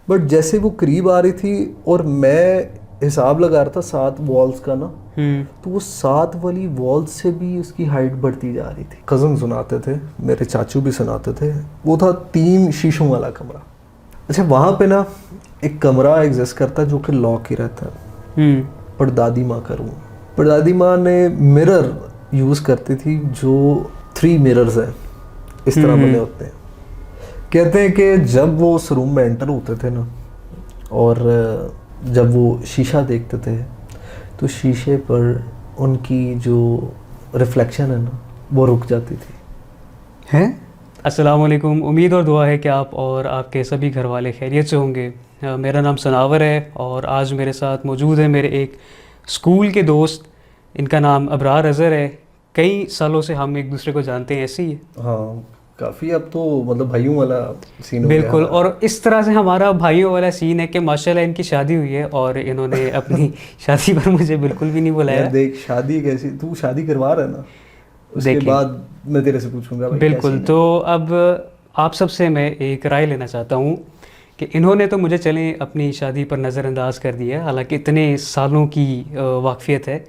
But जैसे वो करीब आ रही थी और मैं हिसाब लगा रहा था 7 वॉल्स का ना, तो वो 7 वाली वॉल्स से भी उसकी हाइट बढ़ती जा रही थी। कज़न सुनाते थे, मेरे चाचू भी सुनाते थे। वो था 3 शीशों वाला कमरा। अच्छा, वहाँ पे ना एक कमरा एग्जिस्ट करता है जो कि लॉक ही रहता है। परदादी माँ का रूम। परदादी माँ ने मिरर यूज़ करती थी जो 3 मिरर्स हैं, इस तरह बने होते हैं। कहते हैं कि जब वो उस रूम में एंटर होते थे ना, और जब वो शीशा देखते थे तो शीशे पर उनकी जो रिफ्लेक्शन है ना वो रुक जाती थी। हैं? अस्सलाम वालेकुम। उम्मीद और दुआ है कि आप और आपके सभी घर वाले खैरियत से होंगे। मेरा नाम सनावर है और आज मेरे साथ मौजूद है मेरे एक स्कूल के दोस्त। इनका नाम अबरार अज़हर है। कई सालों से हम एक दूसरे को जानते हैं, ऐसे ही है। हाँ, काफ़ी। अब तो मतलब भाइयों वाला सीन हो गया बिल्कुल, हमारा। और इस तरह से हमारा भाइयों वाला सीन है कि माशाल्लाह इनकी शादी हुई है और इन्होंने अपनी शादी पर मुझे बिल्कुल भी नहीं बुलाया। यार देख, शादी कैसी, तू शादी करवा रहा है ना, उसके देखिए, बाद मैं तेरे से पूछूंगा भाई क्या बिल्कुल। सीन है। तो अब आप सबसे मैं एक राय लेना चाहता हूँ कि इन्होंने तो मुझे चले अपनी शादी पर नज़रअंदाज कर दिया, हालांकि इतने सालों की वाकफियत है।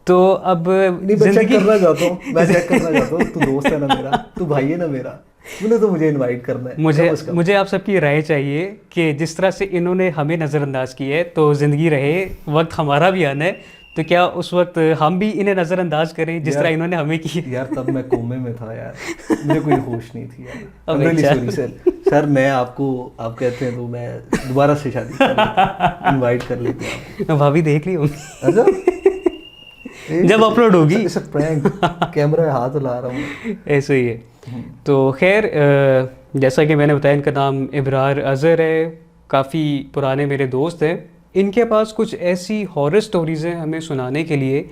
तो अब नहीं, मैं चेक करना चाहता हूँ, मैं चेक करना चाहता हूँ। तू दोस्त है ना मेरा, तू भाई है ना मेरा, तूने तो मुझे इनवाइट करना है मुझे कम से कम। मुझे आप सबकी राय चाहिए कि जिस तरह से इन्होंने हमें नज़रअंदाज किया है, तो ज़िंदगी रहे, वक्त हमारा भी आना है, तो क्या उस वक्त हम भी इन्हें नज़रअंदाज करें जिस तरह इन्होंने हमें किया? यार तब मैं कोमे में था यार, मुझे कोई होश नहीं थी यार। अब I'm really अच्छा। sorry sir. सर मैं आपको, आप कहते हैं तो मैं दोबारा से शादी कर लेता, इनवाइट कर लेते हैं भाभी देख रही होंगी आप। अच्छा, जब अपलोड होगी। इट्स प्रैंक, कैमरा हाथ ला रहा हूँ। ऐसे ही है। तो खैर, जैसा कि मैंने बताया, इनका नाम इब्रार अज़हर है। काफ़ी पुराने मेरे दोस्त हैं। इनके पास कुछ ऐसी हॉरर स्टोरीज़ हैं हमें सुनाने के लिए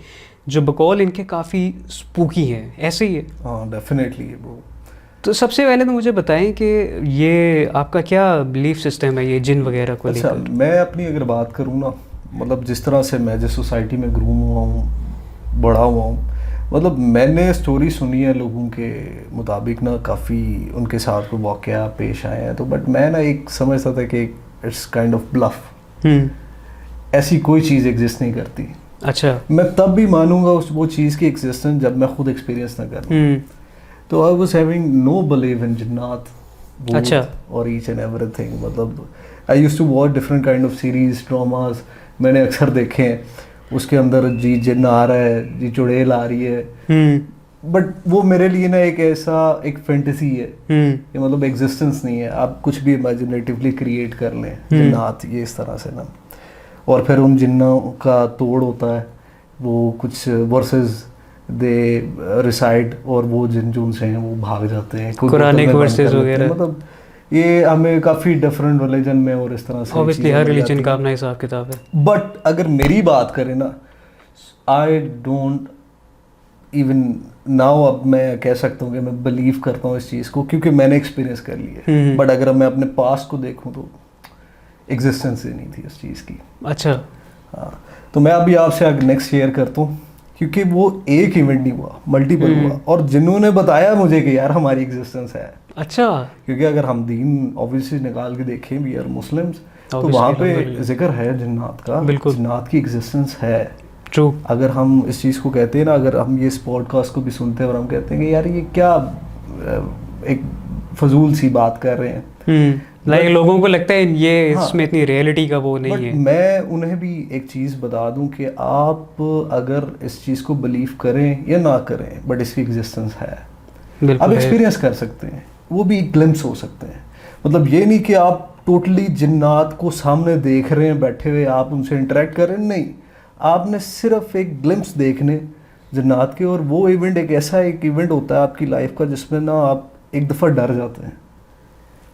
जो बकौल इनके काफ़ी स्पूकी हैं, ऐसे ही है। हाँ डेफिनेटली वो। तो सबसे पहले तो मुझे बताएं कि ये आपका क्या बिलीफ सिस्टम है ये जिन वगैरह को अच्छा, लेकर? मैं अपनी अगर बात करूँ ना, मतलब जिस तरह से मैं जिस सोसाइटी में ग्रूम हुआ हूँ, बड़ा हुआ हूँ, मतलब मैंने स्टोरी सुनी है लोगों के मुताबिक ना, काफ़ी उनके साथ कोई वाक़या पेश आए हैं। तो बट मैं ना एक समझता था कि इट्स काइंड ऑफ ब्लफ, ऐसी कोई चीज़ एग्जिस्ट नहीं करती। अच्छा। मैं तब भी मानूंगा उस वो चीज़ की एग्जिस्टेंस जब मैं खुद एक्सपीरियंस ना करूँ। तो I was having no believe in जिन्नात, अच्छा। और ईच एंड एवरीथिंग। मतलब I used to watch different kind of series, dramas मैंने अक्सर देखे हैं। उसके अंदर जी जिन्न आ रहा है, जी चुड़ैल आ रही है, बट वो मेरे लिए ना एक ऐसा एक फैंटेसी है कि मतलब एग्जिस्टेंस नहीं है। आप कुछ भी इमेजिनेटिवली क्रिएट कर लें, जिन्नात ये इस तरह से ना। और फिर उन जिन्नों का तोड़ होता है, वो कुछ वर्सेस दे रिसाइड, और वो जिन जो उनसे हैं वो भाग जाते हैं, कोई कुरानिक बोतल में बंद वर्सेस कर लेते हैं। वगैरह। मतलब ये हमें काफ़ी डिफरेंट रिलीजन में और इस तरह से ऑब्वियसली चीज़ें हर मिल रिलीजन जाती का हैं। अपना हिसाब किताब है। बट अगर मेरी बात करें ना, आई डोंट इवन नाउ, अब मैं कह सकता हूँ कि मैं बिलीव करता हूँ इस चीज़ को क्योंकि मैंने एक्सपीरियंस कर लिया है। बट अगर मैं अपने पास्ट को देखूँ तो एग्जिस्टेंस ही नहीं थी इस चीज़ की। अच्छा। हाँ, तो मैं अभी आपसे आगे नेक्स्ट शेयर करता हूँ, क्योंकि वो एक इवेंट नहीं हुआ, मल्टीपल हुआ, और जिन्होंने बताया मुझे कि यार हमारी एग्जिस्टेंस है। अच्छा। क्योंकि अगर हम दीन ऑब्वियसली निकाल के देखें, वी आर मुस्लिम्स, तो Obviously, वहाँ पे अल्हम्दुलिल्लाह। जिक्र है जिन्नात का, बिल्कुल। जिन्नात की एग्जिस्टेंस है। ट्रू। अगर हम इस चीज़ को कहते हैं ना, अगर हम ये इस पॉडकास्ट को भी सुनते हैं और हम कहते हैं कि यार ये क्या एक फजूल सी बात कर रहे हैं, लाइक लोगों को लगता है ये हाँ, इसमें इतनी रियलिटी का वो नहीं बट है। मैं उन्हें भी एक चीज़ बता दूं कि आप अगर इस चीज़ को बिलीव करें या ना करें, बट इसकी एग्जिस्टेंस है। बिल्कुल आप है। एक्सपीरियंस कर सकते हैं, वो भी ग्लिम्स हो सकते हैं। मतलब ये नहीं कि आप टोटली जिन्नात को सामने देख रहे हैं बैठे हुए, आप उनसे इंटरेक्ट कर रहे हैं, नहीं। आपने सिर्फ एक ग्लिम्स देखने जिन्नात के, और वो इवेंट एक ऐसा एक इवेंट होता है आपकी लाइफ का जिसमें ना आप एक दफ़ा डर जाते हैं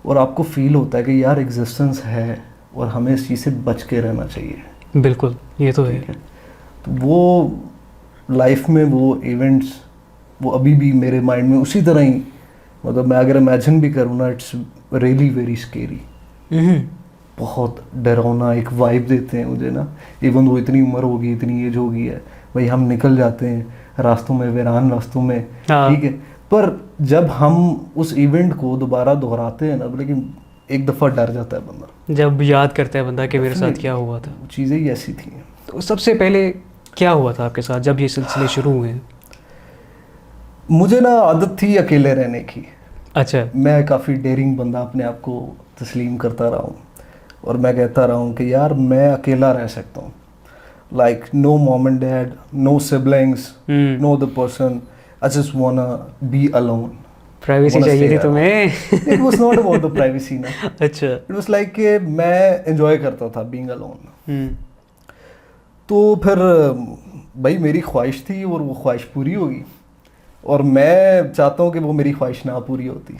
और आपको फील होता है कि यार एग्जिस्टेंस है और हमें इस चीज़ से बच के रहना चाहिए। बिल्कुल, ये तो है। तो वो लाइफ में वो इवेंट्स वो अभी भी मेरे माइंड में उसी तरह ही, मतलब मैं अगर इमेजिन भी करूँ ना, इट्स रियली वेरी स्केरी। बहुत डरावना एक वाइब देते हैं मुझे ना। इवन वो इतनी उम्र होगी, इतनी एज होगी है भाई, हम निकल जाते हैं रास्तों में, वीरान रास्तों में, ठीक है, पर जब हम उस इवेंट को दोबारा दोहराते हैं ना, लेकिन एक दफ़ा डर जाता है बंदा, जब याद करता है बंदा कि मेरे साथ क्या हुआ था। चीज़ें ही ऐसी थी। तो सबसे पहले क्या हुआ था आपके साथ जब ये सिलसिले शुरू हुए? मुझे ना आदत थी अकेले रहने की। अच्छा। मैं काफ़ी डेयरिंग बंदा अपने आप को तस्लीम करता रहा हूँ, और मैं कहता रहा हूँ कि यार मैं अकेला रह सकता हूँ। Like no mom and dad, no siblings, no the person, I just wanna be alone. Privacy चाहिए थी तुम्हें? It was not about the privacy ना। अच्छा। इट वाज लाइक कि मैं एंजॉय करता था बीइंग अलोन। तो फिर भाई मेरी ख्वाहिश थी और वो ख्वाहिश पूरी होगी, और मैं चाहता हूँ कि वो मेरी ख्वाहिश ना पूरी होती,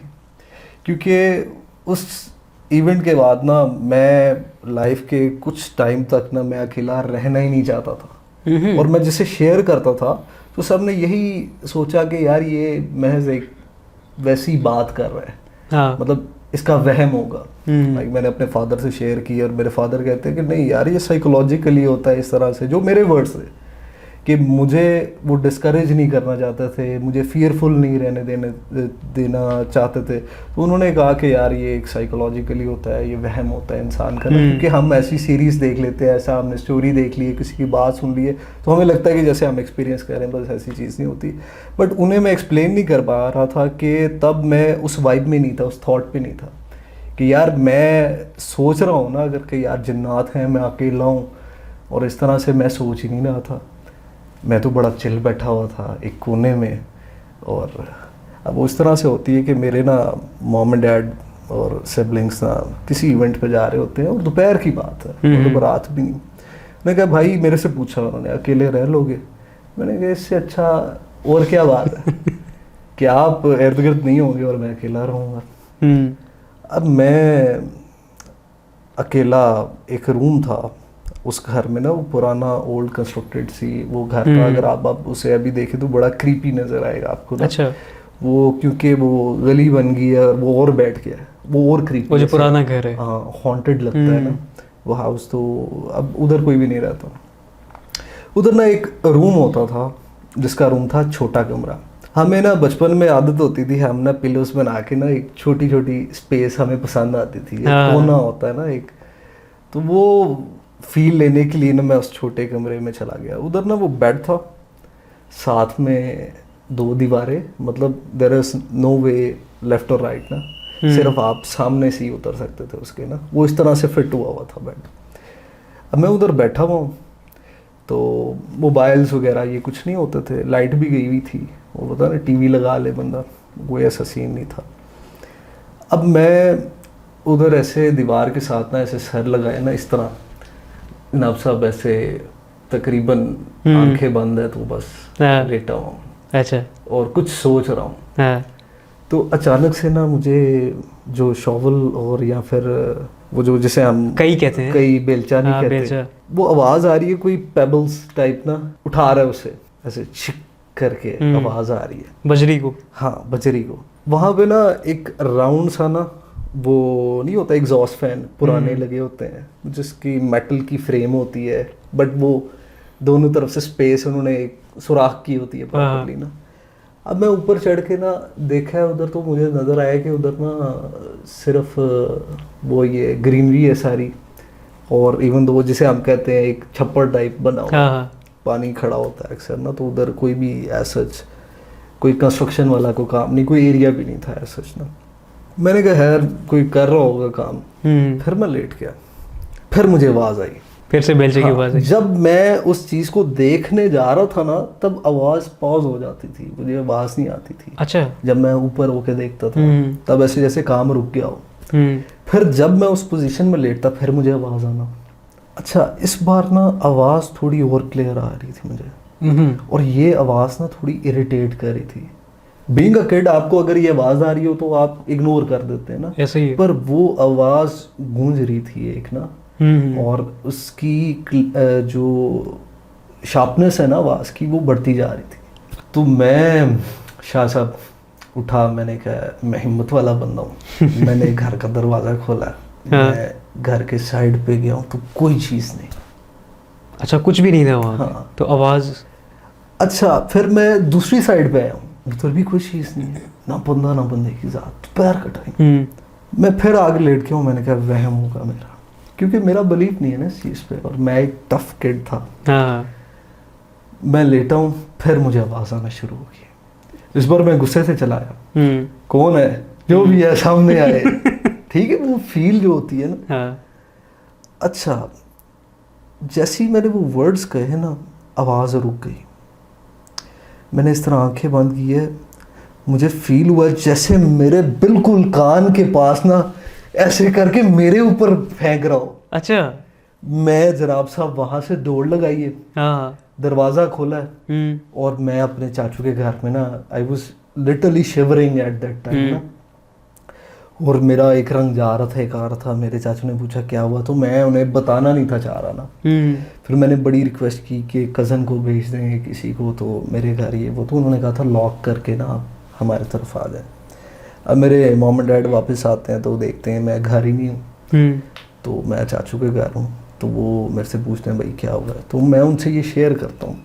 क्योंकि उस इवेंट के बाद ना मैं लाइफ के कुछ टाइम तक ना मैं अकेला रहना ही नहीं चाहता था। और मैं जिसे शेयर करता था तो सब ने यही सोचा कि यार ये महज एक वैसी बात कर रहा है, हाँ। मतलब इसका वहम होगा। लाइक मैंने अपने फादर से शेयर की, और मेरे फादर कहते हैं कि नहीं यार ये साइकोलॉजिकली होता है इस तरह से, जो मेरे वर्ड्स थे कि मुझे वो डिस्करेज नहीं करना चाहते थे, मुझे फियरफुल नहीं रहने देना चाहते थे। तो उन्होंने कहा कि यार ये एक साइकोलॉजिकली होता है, ये वहम होता है इंसान का ना, क्योंकि हम ऐसी सीरीज़ देख लेते हैं, ऐसा हमने स्टोरी देख ली है, किसी की बात सुन ली है, तो हमें लगता है कि जैसे हम एक्सपीरियंस कर रहे हैं, बस ऐसी चीज़ नहीं होती। बट उन्हें मैं एक्सप्लेन नहीं कर पा रहा था कि तब मैं उस वाइब में नहीं था, उस थॉट पे नहीं था कि यार मैं सोच रहा हूँ ना अगर कि यार जिन्नात हैं, मैं अकेला हूँ, और इस तरह से मैं सोच ही नहीं रहा था। मैं तो बड़ा चिल बैठा हुआ था एक कोने में, और अब वो इस तरह से होती है कि मेरे ना मॉम एंड डैड और सिबलिंग्स ना किसी इवेंट पे जा रहे होते हैं, और दोपहर की बात है, मतलब रात भी नहीं। मैंने कहा भाई, मेरे से पूछा उन्होंने अकेले रह लोगे? मैंने कहा इससे अच्छा और क्या बात है कि आप इर्द गिर्द नहीं होंगे और मैं अकेला रहूँगा। अब मैं अकेला, एक रूम था उस घर में ना, वो पुराना ओल्ड कंस्ट्रक्टेड सी वो घर था। अगर आप उसे अभी देखें तो बड़ा क्रीपी नजर आएगा आपको ना। अच्छा। वो क्योंकि वो गली बन गई है और वो और बैठ गया है, वो और क्रीपी, वो जो पुराना घर है, हाँ, हॉन्टेड लगता है ना वो हाउस। तो अब उधर कोई भी नहीं रहता। उधर ना एक रूम होता था जिसका रूम था छोटा कमरा। हमें ना बचपन में आदत होती थी, हम ना पिलोस बना के ना एक छोटी छोटी स्पेस हमें पसंद आती थी, कोना होता है ना एक, तो वो फील लेने के लिए ना मैं उस छोटे कमरे में चला गया। उधर ना वो बेड था, साथ में 2 दीवारें, मतलब there is no way left और राइट ना, सिर्फ आप सामने से ही उतर सकते थे उसके ना, वो इस तरह से फिट हुआ था बेड। अब मैं उधर बैठा हुआ हूँ, तो मोबाइल्स वगैरह ये कुछ नहीं होते थे, लाइट भी गई हुई थी, वो पता ना टीवी लगा ले बंदा, कोई ऐसा सीन नहीं था। अब मैं उधर ऐसे दीवार के साथ ना ऐसे सर लगाए ना इस तरह, नब सब ऐसे तकरीबन आंखें बंद है, तो बस लेटा हुआ हूँ। अच्छा। और कुछ सोच रहा हूँ। तो अचानक से ना मुझे जो शॉवल और या फिर वो जो जिसे हम कई कहते हैं, कई बेलचा नहीं कहते, बेलचा। वो आवाज आ रही है, कोई पेबल्स टाइप ना उठा रहा है उसे, ऐसे छिक करके आवाज आ रही है, बजरी को। हाँ, बजरी को। वहां पे ना एक राउंड सा ना वो नहीं होता, एग्जॉस्ट फैन पुराने लगे होते हैं जिसकी मेटल की फ्रेम होती है, बट वो दोनों तरफ से स्पेस उन्होंने एक सुराख की होती है प्रॉपर्ली ना। अब मैं ऊपर चढ़ के ना देखा है उधर, तो मुझे नज़र आया कि उधर ना सिर्फ वो ये ग्रीनरी है सारी, और इवन दो जिसे हम कहते हैं एक छप्पर टाइप बना हुआ, पानी खड़ा होता है अक्सर ना, तो उधर कोई भी ऐसा कोई कंस्ट्रक्शन वाला कोई काम नहीं, कोई एरिया भी नहीं था ऐसा ना। मैंने कहा यार कोई कर रहा होगा काम। फिर मैं लेट गया, फिर मुझे आवाज़ आई, फिर से बेलचे की आवाज़ आई। जब मैं उस चीज़ को देखने जा रहा था ना, तब आवाज़ पॉज हो जाती थी, मुझे आवाज़ नहीं आती थी। अच्छा। जब मैं ऊपर होके देखता था तब ऐसे जैसे काम रुक गया हो। फिर जब मैं उस पोजीशन में लेटता, फिर मुझे आवाज़ आना। अच्छा, इस बार ना आवाज़ थोड़ी और क्लियर आ रही थी मुझे, और ये आवाज़ ना थोड़ी इरिटेट कर रही थी। बीइंग अ किड, आपको अगर ये आवाज़ आ रही हो तो आप इग्नोर कर देते हैं ना, ऐसे ही। पर वो आवाज़ गूंज रही थी एक ना, और उसकी जो शार्पनेस है ना आवाज़ की, वो बढ़ती जा रही थी। तो मैं शाह साहब उठा, मैंने कहा मैं हिम्मत वाला बंदा हूँ मैंने घर का दरवाज़ा खोला, मैं घर के साइड पे गया हूँ, तो कोई चीज़ नहीं। अच्छा, कुछ भी नहीं था वहाँ? हाँ। तो आवाज़। अच्छा, फिर मैं दूसरी साइड पे आया हूँ, उधर भी कोई चीज़ नहीं है, ना बंदा ना बंदे की ज़ात, दोपहर का टाइम। मैं फिर आगे लेट के हूँ, मैंने कहा वहम होगा मेरा, क्योंकि मेरा बिलीव नहीं है ना इस चीज़ पे, और मैं एक टफ किड था। हाँ। मैं लेटा हूँ, फिर मुझे आवाज़ आना शुरू हो गई। इस बार मैं गुस्से से चलाया, कौन है, जो भी है सामने आए। ठीक है, वो फील जो होती है ना। हाँ। अच्छा, जैसे ही मैंने वो वर्ड्स कहे ना, आवाज़ रुक गई। मैंने इस तरह आंखें बंद की है, मुझे फील हुआ जैसे मेरे बिल्कुल कान के पास ना ऐसे करके मेरे ऊपर फेंक रहा हो। अच्छा। मैं जनाब साहब वहाँ से दौड़ लगाई है, हाँ। दरवाज़ा खोला है, और मैं अपने चाचू के घर में ना, I was literally shivering eight that time ना, और मेरा एक रंग जा रहा था, एक आ रहा था। मेरे चाचू ने पूछा क्या हुआ, तो मैं उन्हें बताना नहीं था चाह रहा ना। फिर मैंने बड़ी रिक्वेस्ट की कि कज़न को भेज देंगे किसी को, तो मेरे घर ये वो, तो उन्होंने कहा था लॉक करके ना आप हमारे तरफ आ जाए। अब मेरे मॉम एंड डैड वापस आते हैं तो देखते हैं मैं घर ही नहीं हूँ, तो मैं चाचू के घर हूँ, तो वो मेरे से पूछते हैं भाई क्या हुआ है, तो मैं उनसे ये शेयर करता हूँ।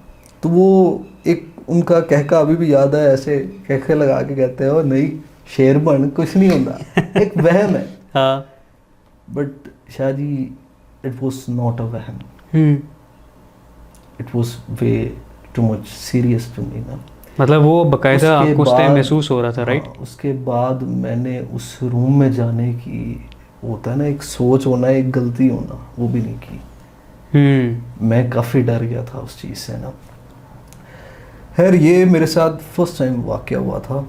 तो वो एक उनका कहका अभी भी याद है, ऐसे कहके लगा के कहते हैं और नहीं शेर बन, कुछ नहीं होता, एक वहम है। हाँ। But Shahji, it was not a वहम, it was way too much serious to me ना। मतलब वो बकायदा उसके आपको उस टाइम बाद- महसूस हो रहा था, राइट? हाँ, उसके बाद मैंने उस रूम में जाने की, होता है ना एक सोच होना, एक गलती होना, वो भी नहीं की। मैं काफ़ी डर गया था उस चीज़ से ना। खैर ये मेरे साथ फर्स्ट टाइम वाक़या हुआ था,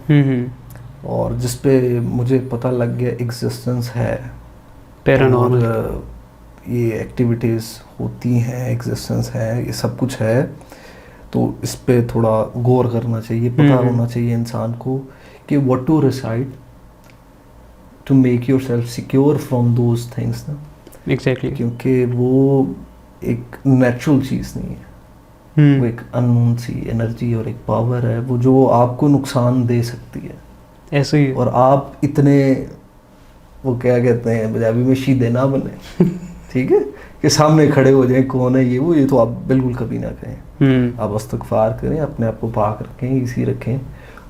और जिस पे मुझे पता लग गया एग्जिस्टेंस है, पैरानॉर्मल, और ये एक्टिविटीज़ होती हैं, एग्जिस्टेंस है, ये सब कुछ है। तो इस पे थोड़ा गौर करना चाहिए, पता होना चाहिए इंसान को कि what to decide to make yourself secure from those things ना। एग्जैक्टली। क्योंकि वो एक नेचुरल चीज़ नहीं है, वो एक अननोन सी एनर्जी और एक पावर है, वो जो आपको नुकसान दे सकती है ऐसे ही। और आप इतने, वो क्या कहते हैं पंजाबी में, शीदे ना बने। ठीक है, कि सामने खड़े हो जाए कौन है ये वो, ये तो आप बिल्कुल कभी ना करें। आप इस्तग़फ़ार करें, अपने आप को पाक रखें, इसी रखें,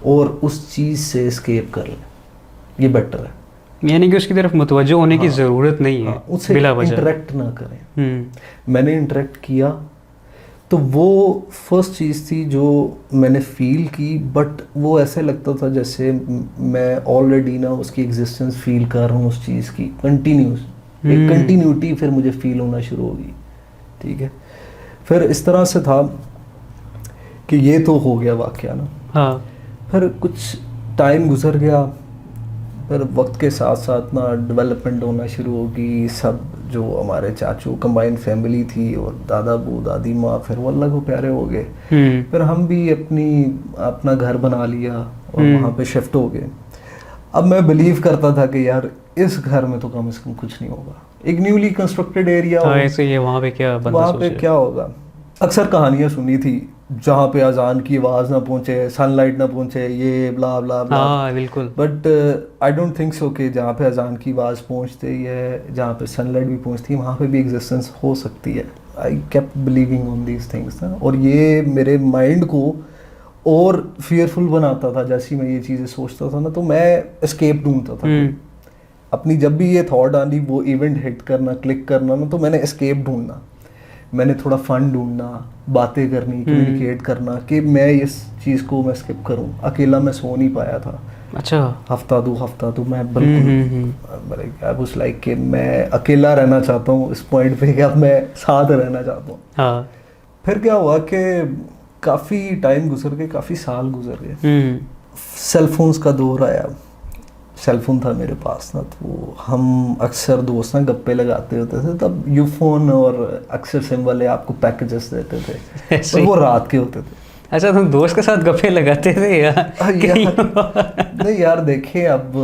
और उस चीज़ से एस्केप कर लें, ये बेटर है। यानी कि उसकी तरफ मुतवज्जो होने की ज़रूरत नहीं है, उससे बिला वजह इंटरेक्ट ना करें। मैंने इंटरेक्ट किया तो वो फर्स्ट चीज़ थी जो मैंने फील की, बट वो ऐसे लगता था जैसे मैं ऑलरेडी ना उसकी एग्जिस्टेंस फील कर रहा हूँ, उस चीज़ की कंटिन्यूस एक कंटिन्यूटी फिर मुझे फील होना शुरू होगी। ठीक है, फिर इस तरह से था कि ये तो हो गया वाक़या ना। हाँ। फिर कुछ टाइम गुजर गया, फिर वक्त के साथ साथ ना डेवलपमेंट होना शुरू होगी। सब जो हमारे चाचू कंबाइंड फैमिली थी और दादा बू दादी माँ, फिर वो अल्लाह को प्यारे हो गए। फिर हम भी अपना घर बना लिया और वहाँ पे शिफ्ट हो गए। अब मैं बिलीव करता था कि यार इस घर में तो कम से कम कुछ नहीं होगा, एक न्यूली कंस्ट्रक्टेड एरिया हो, ऐसे ही वहाँ पे क्या बंदा वहाँ पे सोचे। क्या होगा। अक्सर कहानियाँ सुनी थी जहाँ पे अजान की आवाज़ ना पहुँचे, सनलाइट ना पहुँचे, ये ब्ला ब्ला ब्ला। हाँ बिल्कुल। But I don't think so कि जहाँ पे अजान की आवाज़ पहुँचती है, जहाँ पे सनलाइट भी पहुँचती है, वहाँ पे भी एग्जिस्टेंस हो सकती है। I kept believing on these things ना, और ये मेरे माइंड को और फियरफुल बनाता था। जैसे ही मैं ये चीज़ें सोचता था ना, तो मैं एस्केप ढूंढता था अपनी। जब भी ये थॉट आनी, वो इवेंट हिट करना, क्लिक करना ना, तो मैंने एस्केप ढूंढना, मैंने थोड़ा फन ढूंढना, बातें करनी, कम्युनिकेट करना कि मैं इस चीज़ को मैं स्किप करूं। अकेला मैं सो नहीं पाया था। अच्छा। हफ्ता दो मैं बिल्कुल आई वाज लाइक कि मैं अकेला रहना चाहता हूँ इस पॉइंट पे, कि अब मैं साथ रहना चाहता हूँ। हाँ। फिर क्या हुआ कि काफ़ी टाइम गुजर गए, काफ़ी साल गुजर गए। सेलफोन्स का दौर आया, सेलफोन था मेरे पास ना, तो हम अक्सर दोस्त ना गप्पे लगाते होते थे। तब यूफोन और अक्सर सिम वाले आपको पैकेजेस देते थे, और वो रात के होते थे। अच्छा, तुम दोस्त के साथ गप्पे लगाते थे यार? नहीं यार, देखिए अब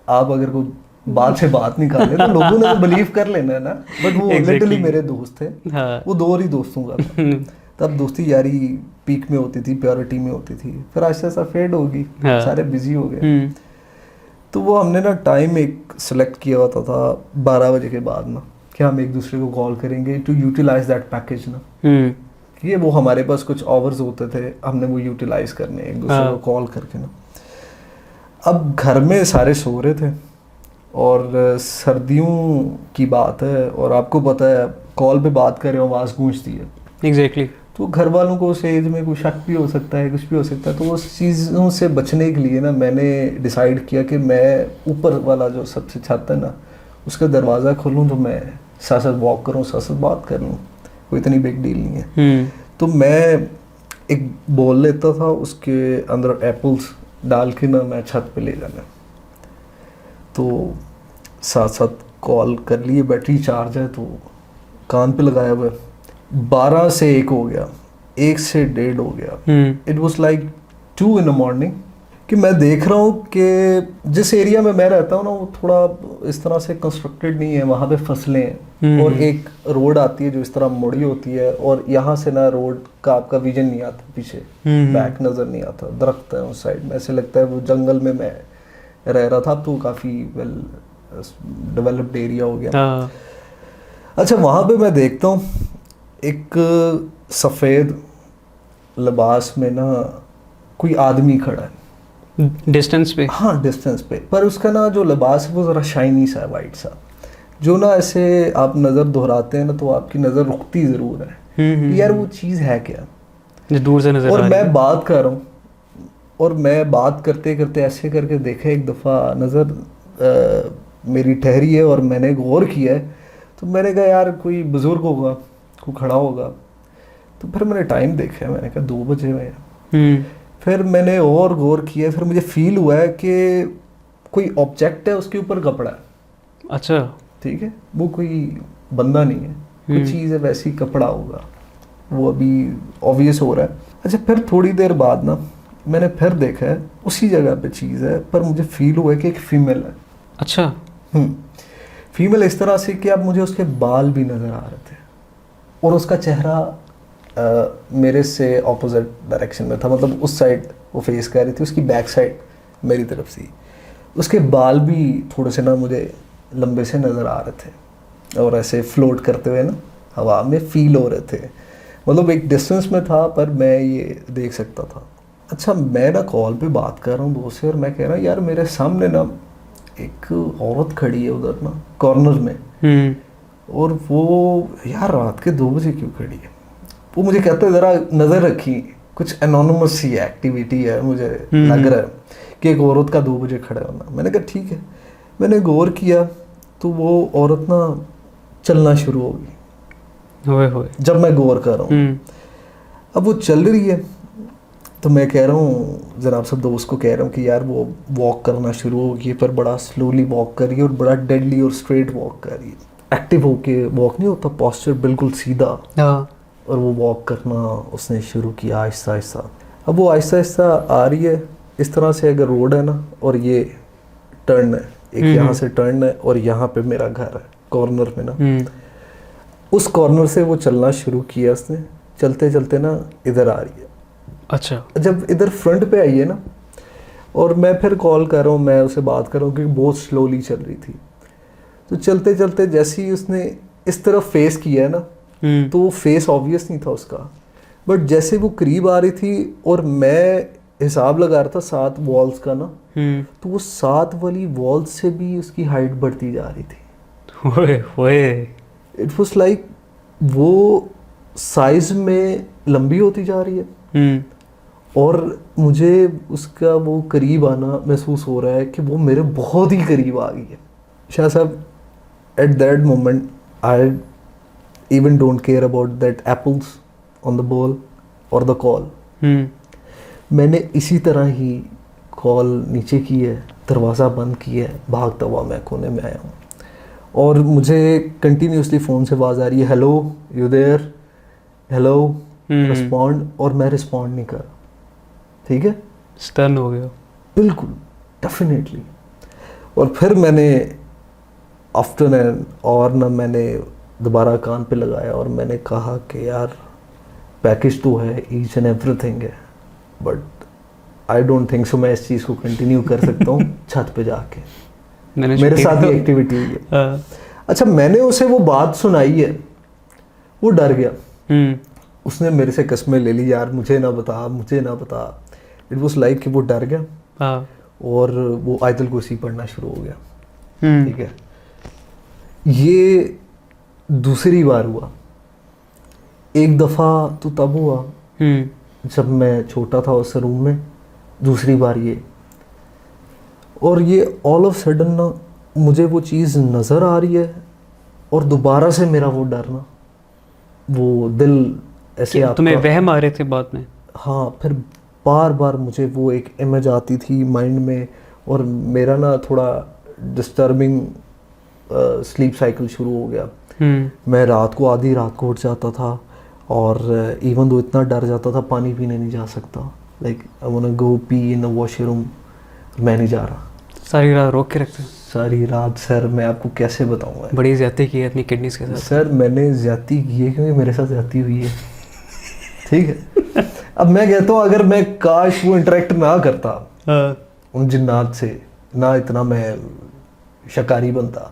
आप अगर कोई बात से बात निकाले तो लोगों ने तो बिलीव कर लेना है ना। बट वो लिटरली मेरे दोस्त थे। वो दौर ही दोस्तों का था। तब दोस्ती यारी पीक में होती थी, प्योरिटी में होती थी। फिर आहिस्ता आहिस्ता फेड होगी, सारे बिजी हो गए। तो वो हमने ना टाइम एक सेलेक्ट किया होता था 12 बजे के बाद ना, कि हम एक दूसरे को कॉल करेंगे टू यूटिलाइज दैट पैकेज ना। ये वो हमारे पास कुछ आवर्स होते थे, हमने वो यूटिलाइज करने एक दूसरे को कॉल करके ना। अब घर में सारे सो रहे थे और सर्दियों की बात है और आपको पता है कॉल पे बात कर रहे हो आवाज़ गूंजती है। एग्जैक्टली। तो घर वालों को उस एज में कोई शक भी हो सकता है, कुछ भी हो सकता है। तो उस चीज़ों से बचने के लिए ना मैंने डिसाइड किया कि मैं ऊपर वाला जो सबसे छत है ना उसका दरवाज़ा खोलूँ, तो मैं साथ साथ वॉक करूँ, साथ साथ बात कर लूँ, कोई इतनी बिग डील नहीं है। तो मैं एक बोल लेता था, उसके अंदर एप्पल्स डाल के ना मैं छत पे ले जाना, तो साथ साथ कॉल कर लिए, बैटरी चार्ज है तो कान पे लगाया हुआ, 12 से 1 हो गया, 1 से 1:30 हो गया। It was like 2 in the morning कि मैं देख रहा हूँ कि जिस एरिया में मैं रहता हूँ ना वो थोड़ा इस तरह से कंस्ट्रक्टेड नहीं है, वहाँ पे फसलें हैं और एक रोड आती है जो इस तरह मुड़ी होती है और यहाँ से ना रोड का आपका विजन नहीं आता, पीछे बैक नज़र नहीं आता, दरख्त है उस साइड में, ऐसे लगता है वो जंगल में मैं रह रहा था। तो काफ़ी वेल डेवलप्ड एरिया हो गया। अच्छा, वहाँ पे मैं देखता हूँ एक सफ़ेद लिबास में ना कोई आदमी खड़ा है डिस्टेंस पे। हाँ, डिस्टेंस पे, पर उसका ना जो लिबास है वो ज़रा शाइनी सा है, वाइट सा, जो ना ऐसे आप नज़र दोहराते हैं ना तो आपकी नज़र रुकती ज़रूर है कि यार वो चीज़ है क्या, जो दूर से नज़र आ रही है। और मैं बात कर रहा हूँ और मैं बात करते करते ऐसे करके देखा, एक दफ़ा नज़र मेरी ठहरी है और मैंने गौर किया है, तो मैंने कहा यार कोई बुज़ुर्ग होगा, कोई खड़ा होगा। तो फिर मैंने टाइम देखा, मैंने कहा 2 बजे हुए हैं। फिर मैंने और गौर किया, फिर मुझे फील हुआ है कि कोई ऑब्जेक्ट है, उसके ऊपर कपड़ा है। अच्छा, ठीक है, वो कोई बंदा नहीं है, कोई चीज़ है, वैसी कपड़ा होगा, वो अभी ऑब्वियस हो रहा है। अच्छा, फिर थोड़ी देर बाद ना मैंने फिर देखा है उसी जगह पे चीज़ है, पर मुझे फील हुआ है कि एक फीमेल है। अच्छा। फीमेल इस तरह से कि अब मुझे उसके बाल भी नज़र आ रहे थे और उसका चेहरा मेरे से ऑपोजिट डायरेक्शन में था, मतलब उस साइड वो फेस कर रही थी, उसकी बैक साइड मेरी तरफ से। उसके बाल भी थोड़े से ना मुझे लंबे से नज़र आ रहे थे और ऐसे फ्लोट करते हुए ना हवा में फील हो रहे थे, मतलब एक डिस्टेंस में था पर मैं ये देख सकता था। अच्छा, मैं ना कॉल पे बात कर रहा हूँ दोस्त से और मैं कह रहा हूँ यार मेरे सामने ना एक औरत खड़ी है उधर ना कॉर्नर में, और वो यार रात के 2 बजे क्यों खड़ी है। वो मुझे कहता है ज़रा नज़र रखी, कुछ एनोनिमस सी एक्टिविटी है, मुझे लग रहा है कि एक औरत का 2 बजे खड़ा होना। मैंने कहा ठीक है। मैंने गौर किया तो वो औरत ना चलना शुरू हो गई जब मैं गौर कर रहा हूँ। अब वो चल रही है तो मैं कह रहा हूँ जनाब सब दोस्त को कह रहा हूँ कि यार वो वॉक करना शुरू हो गई, पर बड़ा स्लोली वॉक कर रही है और बड़ा डेडली और स्ट्रेट वॉक कर रही है। एक्टिव होके वॉक नहीं होता, पॉस्चर बिल्कुल सीधा, और वो वॉक करना उसने शुरू किया आहिस्ता आहिस्ता। अब वो आहिस्ता आहिस्ता आ रही है इस तरह से, अगर रोड है ना और ये टर्न है, एक यहाँ से टर्न है और यहाँ पे मेरा घर है कॉर्नर में ना, उस कॉर्नर से वो चलना शुरू किया उसने, चलते चलते ना इधर आ रही है। अच्छा, जब इधर फ्रंट पे आई है ना और मैं फिर कॉल कर रहा हूँ, मैं उसे बात कर रहा हूँ क्योंकि बहुत स्लोली चल रही थी, तो चलते चलते जैसे ही उसने इस तरफ फेस किया है ना, तो वो फेस ऑब्वियस नहीं था उसका, बट जैसे वो करीब आ रही थी और मैं हिसाब लगा रहा था 7 वॉल्स का ना, तो वो 7 वाली वॉल से भी उसकी हाइट बढ़ती जा रही थी। इट वाज लाइक वो साइज में लंबी होती जा रही है और मुझे उसका वो करीब आना महसूस हो रहा है कि वो मेरे बहुत ही करीब आ गई है। शाह साहब, at that moment I even don't care about that apples on the ball or the call. मैंने इसी तरह ही कॉल नीचे की है, दरवाज़ा बंद किया है, भागता हुआ मैं कोने में आया हूँ और मुझे कंटिन्यूसली फ़ोन से आवाज़ आ रही है, hello you there, hello respond, और मैं रिस्पॉन्ड नहीं कर रहा। ठीक है, स्टन हो गया बिल्कुल, डेफिनेटली। और फिर मैंने आफ्टर एन और ना मैंने दोबारा कान पे लगाया और मैंने कहा कि यार पैकेज तो है, ईच एंड एवरीथिंग है, but I don't think so मैं इस चीज़ को कंटिन्यू कर सकता हूँ छत पे जाके। मेरे साथ ही एक्टिविटी हुई है। अच्छा, मैंने उसे वो बात सुनाई है, वो डर गया। उसने मेरे से कस्में ले ली, यार मुझे ना बता, मुझे ना बता। इट वाज लाइक कि वो डर गया और वो आयतुल कुर्सी पढ़ना शुरू हो गया। ठीक है, ये दूसरी बार हुआ। एक दफ़ा तो तब हुआ जब मैं छोटा था उस रूम में, दूसरी बार ये। और ये ऑल ऑफ सडन ना मुझे वो चीज़ नज़र आ रही है और दोबारा से मेरा वो डरना, वो दिल ऐसे आपका, तुम्हें वहम आ रहे थे बाद में? हाँ, फिर बार बार मुझे वो एक इमेज आती थी माइंड में, और मेरा ना थोड़ा डिस्टर्बिंग स्लीप साइकिल शुरू हो गया। मैं रात को आधी रात को उठ जाता था, और इवन दो इतना डर जाता था, पानी पीने नहीं जा सकता। Like I want to go pee in the washroom, मैं नहीं जा रहा। सारी रात रोक के रखते? सारी रात सर, मैं आपको कैसे बताऊंगा। बड़ी ज्यादती की है अपनी किडनीज के साथ? सर मैंने ज्यादती की है क्योंकि मेरे साथ ज्यादती हुई है। ठीक है, अब मैं कहता हूँ अगर मैं काश वो इंटरेक्ट ना करता उन जिन्नात से, ना इतना मैं शिकारी बनता,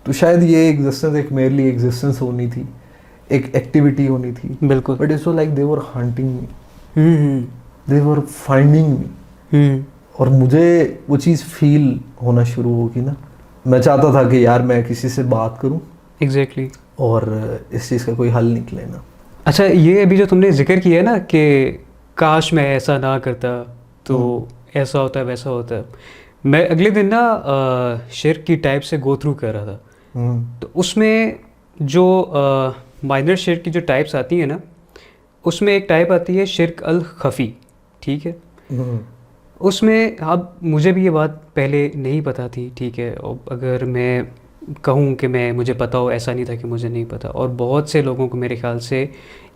तो शायद ये एग्जिस्टेंस एक मेरे लिए एग्जिस्टेंस होनी थी, एक एक्टिविटी होनी थी। बिल्कुल। But it's like they were hunting me, they were finding me, और मुझे वो चीज़ फील होना शुरू होगी ना, मैं चाहता था कि यार मैं किसी से बात करूं। एग्जैक्टली। और इस चीज़ का कोई हल निकले ना। अच्छा, ये अभी जो तुमने जिक्र किया ना कि काश मैं ऐसा ना करता तो ऐसा होता है वैसा होता है, मैं अगले दिन ना शिर्क की टाइप से गो थ्रू कर रहा था। तो उसमें जो माइनर शिर्क की जो टाइप्स आती हैं ना, उसमें एक टाइप आती है शिर्क अल खफ़ी। ठीक है, उसमें अब मुझे भी ये बात पहले नहीं पता थी। ठीक है, और अगर मैं कहूँ कि मुझे पता हो, ऐसा नहीं था कि मुझे नहीं पता। और बहुत से लोगों को मेरे ख्याल से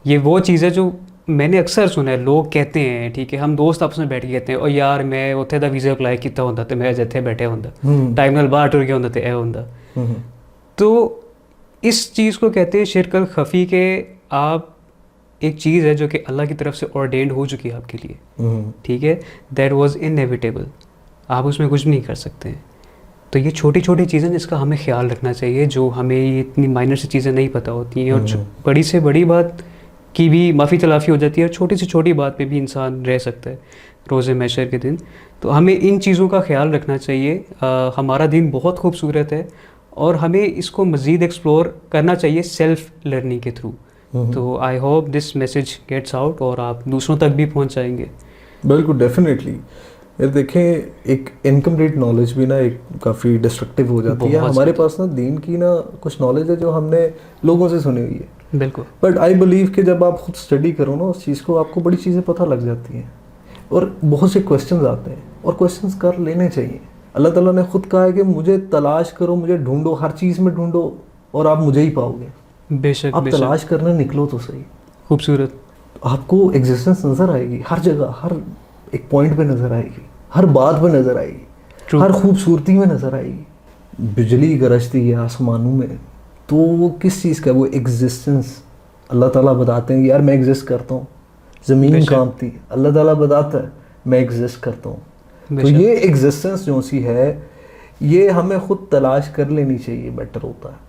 ये वो चीज़ है जो मैंने अक्सर सुना है, लोग कहते हैं, ठीक है, हम दोस्त आपस में बैठ के कहते हैं, और यार मैं उत्थे दा वीज़ा अप्लाई किया होंदा तो मैं जिथे बैठे होंदा, टाइम नाल बाहर टुर गया होंदा तो यह होंदा। तो इस चीज़ को कहते हैं शिर्क अल खफ़ी के। आप एक चीज़ है जो कि अल्लाह की तरफ से ऑर्डेंड हो चुकी है आपके लिए, ठीक है, दैट वाज इनएविटेबल, आप उसमें कुछ नहीं कर सकते हैं। तो ये छोटी छोटी चीज़ें जिसका हमें ख्याल रखना चाहिए, जो हमें ये इतनी माइनर सी चीज़ें नहीं पता होती हैं, और बड़ी से बड़ी बात की भी माफ़ी तलाफ़ी हो जाती है, और छोटी से छोटी बात पे भी इंसान रह सकता है रोज़े महशर के दिन। तो हमें इन चीज़ों का ख्याल रखना चाहिए। हमारा दिन बहुत खूबसूरत है और हमें इसको मज़ीद एक्सप्लोर करना चाहिए सेल्फ़ लर्निंग के थ्रू। तो I hope this message gets out और आप दूसरों तक भी पहुंच जाएंगे। बिल्कुल, डेफिनेटली। यार देखें, एक इनकम्प्लीट नॉलेज भी ना एक काफ़ी डिस्ट्रक्टिव हो जाती है। हमारे पास ना दीन की ना कुछ नॉलेज है जो हमने लोगों से सुनी हुई है। बिल्कुल। बट आई बिलीव कि जब आप खुद स्टडी करो ना उस चीज़ को, आपको बड़ी चीज़ें पता लग जाती हैं, और बहुत से क्वेश्चंस आते हैं, और क्वेश्चंस कर लेने चाहिए। अल्लाह ताला ने खुद कहा है कि मुझे तलाश करो, मुझे ढूंढो, हर चीज़ में ढूंढो और आप मुझे ही पाओगे। बेशक, आप तलाश करने निकलो तो सही। खूबसूरत। आपको एग्जिस्टेंस नज़र आएगी हर जगह, हर एक पॉइंट पे नज़र आएगी, हर बात पे नज़र आएगी, हर खूबसूरती में नज़र आएगी। बिजली गरजती है आसमानों में, तो वो किस चीज़ का, वो एग्जिस्टेंस। अल्लाह ताला बताते हैं यार मैं एग्जिस्ट करता हूँ। ज़मीन कांपती, अल्लाह ताला बताता है मैं एग्जिस्ट करता हूँ। तो ये एग्जिस्टेंस जो सी है, ये हमें खुद तलाश कर लेनी चाहिए, बेटर होता है।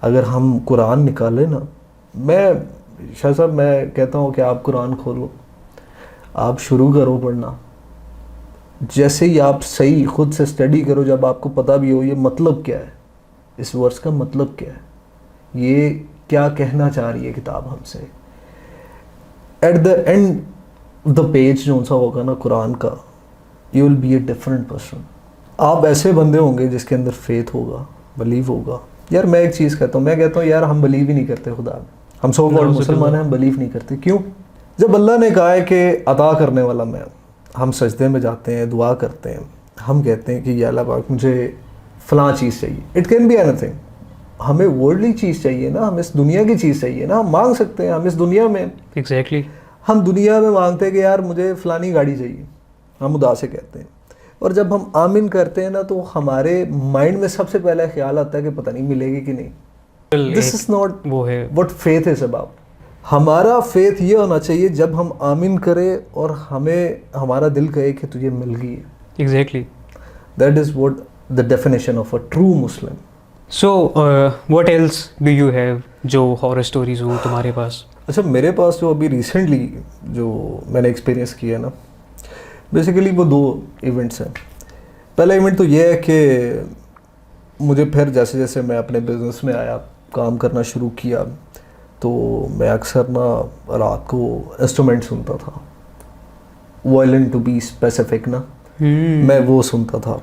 अगर हम कुरान निकालें ना, मैं शाह साहब मैं कहता हूँ कि आप कुरान खोलो, आप शुरू करो पढ़ना। जैसे ही आप सही खुद से स्टडी करो, जब आपको पता भी हो ये मतलब क्या है, इस वर्ड्स का मतलब क्या है, ये क्या कहना चाह रही है किताब हमसे, at the end the page जो सा होगा ना कुरान का, you will be a different person. आप ऐसे बंदे होंगे जिसके अंदर फेथ होगा, बिलीव होगा। यार मैं एक चीज़ कहता हूँ, मैं कहता हूँ यार हम बिलीव ही नहीं करते खुदा में। हम सो कॉल्ड मुसलमान हैं, हम बिलीव नहीं करते। क्यों? जब अल्लाह ने कहा है कि अता करने वाला मैं, हम सजदे में जाते हैं, दुआ करते हैं, हम कहते हैं कि या अल्लाह पाक मुझे फ़लाँ चीज़ चाहिए। It can be anything. हमें वर्ल्डली चीज़ चाहिए ना, हम इस दुनिया की चीज़ चाहिए ना, हम मांग सकते हैं। हम इस दुनिया में एग्जैक्टली हम दुनिया में मांगते हैं कि यार मुझे फ़लानी गाड़ी चाहिए, हम उदास से कहते हैं। और जब हम आमीन करते हैं ना, तो हमारे माइंड में सबसे पहला ख्याल आता है कि पता नहीं मिलेगी कि नहीं। दिस इज़ नॉट वो है व्हाट फेथ इज़ अबाउट। हमारा फेथ ये होना चाहिए जब हम आमीन करें और हमें हमारा दिल कहे कि तुझे मिल गई है। Exactly, that is what the definition of a true Muslim. So what else do you have जो हॉरर स्टोरीज हो तुम्हारे पास? अच्छा, मेरे पास जो अभी रिसेंटली जो मैंने एक्सपीरियंस किया ना, बेसिकली वो दो इवेंट्स हैं। पहला इवेंट तो ये है कि मुझे फिर जैसे जैसे मैं अपने बिजनेस में आया, काम करना शुरू किया, तो मैं अक्सर ना रात को इंस्ट्रूमेंट सुनता था, वायलिन टू बी स्पेसिफिक ना। मैं वो सुनता था,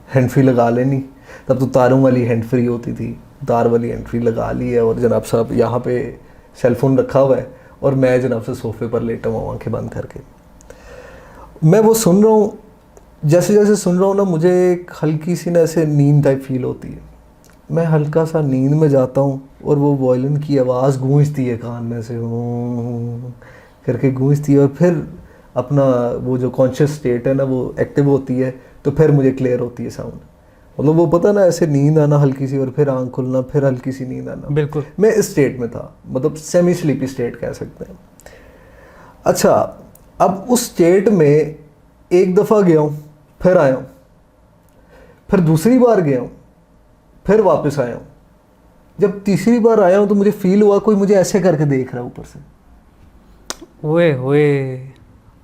हैंड फ्री लगा लेनी, तब तो तारों वाली हैंड फ्री होती थी, तार वाली हैंड फ्री लगा ली है, और जनाब साहब यहाँ पे सेलफोन रखा हुआ है और मैं जनाब से सोफे पर लेटा हुआ आंखें बंद करके मैं वो सुन रहा हूँ। जैसे जैसे सुन रहा हूँ ना, मुझे एक हल्की सी ना ऐसे नींद टाइप फील होती है। मैं हल्का सा नींद में जाता हूँ और वो वायलिन की आवाज़ गूंजती है कान में से करके गूंजती है, और फिर अपना वो जो कॉन्शियस स्टेट है ना वो एक्टिव होती है, तो फिर मुझे क्लियर होती है साउंड। मतलब वो पता ना ऐसे नींद आना हल्की सी, और फिर आँख खुलना, फिर हल्की सी नींद आना। बिल्कुल, मैं इस स्टेट में था, मतलब सेमी स्लीपी स्टेट कह सकते हैं। अच्छा, अब उस स्टेट में एक दफ़ा गया हूँ, फिर आया हूँ, फिर दूसरी बार गया हूँ, फिर वापस आया हूँ। जब तीसरी बार आया हूँ तो मुझे फील हुआ कोई मुझे ऐसे करके देख रहा है ऊपर से, ओए ओए,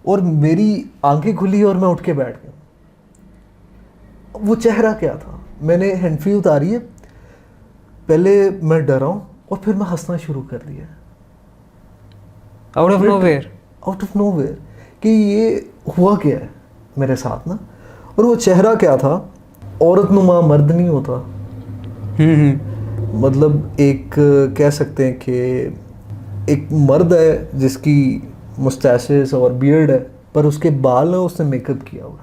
और मेरी आंखें खुली और मैं उठ के बैठ गया। वो चेहरा क्या था? मैंने हैंड फ्री उतारी है, पहले मैं डरा हूँ और फिर मैं हंसना शुरू कर दिया, out of nowhere. Out of nowhere, कि ये हुआ क्या है मेरे साथ ना। और वो चेहरा क्या था? औरत नुमा मर्द नहीं होता, मतलब एक कह सकते हैं कि एक मर्द है जिसकी मुस्टैशेस और बियर्ड है, पर उसके बाल में उसने मेकअप किया हुआ,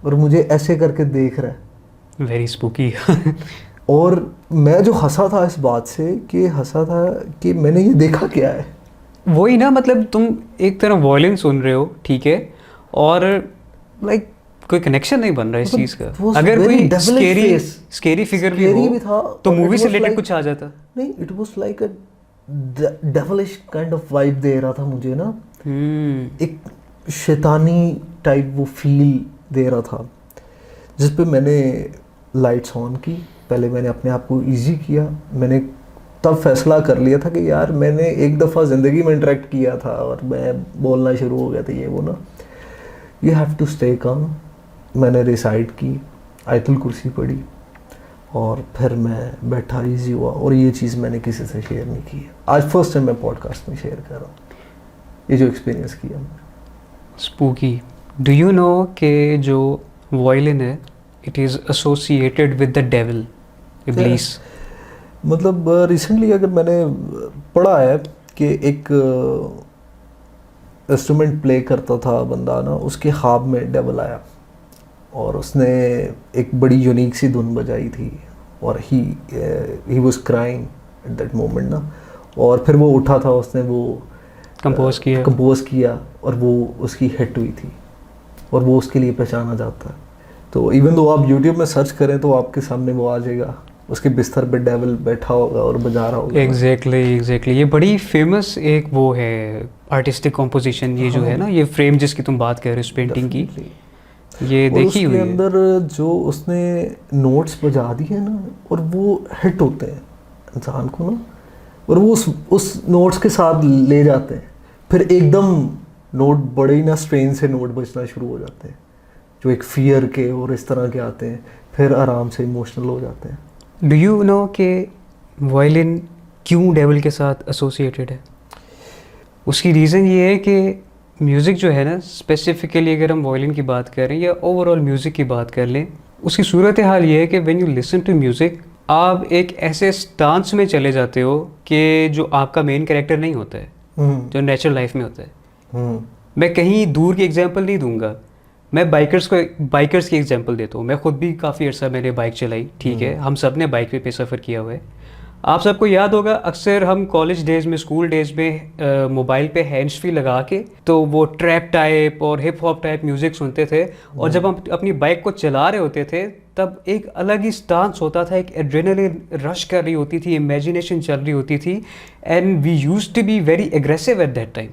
और मुझे ऐसे करके देख रहा है। Very spooky. और मैं जो हंसा था इस बात से, कि हंसा था कि मैंने ये देखा क्या है। वही ना, मतलब तुम एक तरह वॉयलिन सुन रहे हो, ठीक है, और लाइक कोई कनेक्शन नहीं बन रहा है इस चीज़ का। अगर कोई स्केरी फिगर भी था तो मूवी से रिलेटेड कुछ आ जाता। नहीं, it was like a devilish kind of vibe दे रहा था मुझे ना, एक शैतानी टाइप वो फील दे रहा था, जिस पे मैंने लाइट्स ऑन की। पहले मैंने अपने आप को इजी किया, मैंने तब फैसला कर लिया था कि यार मैंने एक दफ़ा ज़िंदगी में इंटरेक्ट किया था और मैं बोलना शुरू हो गया था ये वो ना, you have to stay calm. मैंने रिसाइड की, आयतुल कुर्सी पढ़ी, और फिर मैं बैठा, इजी हुआ। और ये चीज़ मैंने किसी से शेयर नहीं की है, आज फर्स्ट टाइम मैं पॉडकास्ट में शेयर कर रहा हूँ ये जो एक्सपीरियंस किया मैंने। स्पूकी। डू यू नो कि जो वॉयलिन है, it is associated with the devil, इब्लीस। मतलब रिसेंटली अगर मैंने पढ़ा है कि एक इंस्ट्रूमेंट प्ले करता था बंदा ना, उसके ख्वाब में डेविल आया और उसने एक बड़ी यूनिक सी धुन बजाई थी, और he was crying at that moment ना। और फिर वो उठा था, उसने वो कंपोज किया और वो उसकी हिट हुई थी, और वो उसके लिए पहचाना जाता है। तो इवन दो आप यूट्यूब में सर्च करें तो आपके सामने वो आ जाएगा, उसके बिस्तर पे डेविल बैठा होगा और बजा रहा होगा। एग्जैक्टली ये बड़ी फेमस एक वो है आर्टिस्टिक कॉम्पोजिशन, ये जो है ना, ये फ्रेम जिसकी तुम बात कर रहे हो, इस पेंटिंग की, ये देखी हुई है। अंदर जो उसने नोट्स बजा दिए ना, और वो हिट होते हैं इंसान को ना, और वो उस नोट्स के साथ ले जाते हैं, फिर एकदम नोट बड़े ही ना स्ट्रेन से नोट बजना शुरू हो जाते हैं, जो एक फियर के और इस तरह के आते हैं, फिर आराम से इमोशनल हो जाते हैं। डू यू नो कि वायलिन क्यों डेविल के साथ एसोसिएटेड है? उसकी रीज़न ये है कि म्यूज़िक जो है ना, स्पेसिफिकली अगर हम वायलिन की बात करें या ओवरऑल म्यूज़िक की बात कर लें, उसकी सूरत हाल ये है कि when you listen to music, आप एक ऐसे स्टांस में चले जाते हो कि जो आपका मेन कैरेक्टर नहीं होता है, जो नेचुरल लाइफ में होता है। मैं कहीं दूर की एग्जांपल नहीं दूंगा, मैं बाइकर्स की एग्जांपल देता हूँ। मैं खुद भी काफ़ी अर्सा मैंने बाइक चलाई, ठीक है, हम सब ने बाइक पे सफ़र किया हुआ है। आप सबको याद होगा, अक्सर हम कॉलेज डेज़ में, स्कूल डेज़ में मोबाइल पे हैंड्स फ्री लगा के तो वो ट्रैप टाइप और हिप हॉप टाइप म्यूज़िक सुनते थे, और जब हम अपनी बाइक को चला रहे होते थे तब एक अलग ही स्टांस होता था, एक एड्रेनलिन रश कर रही होती थी, इमेजिनेशन चल रही होती थी, and we used to be very aggressive at that time.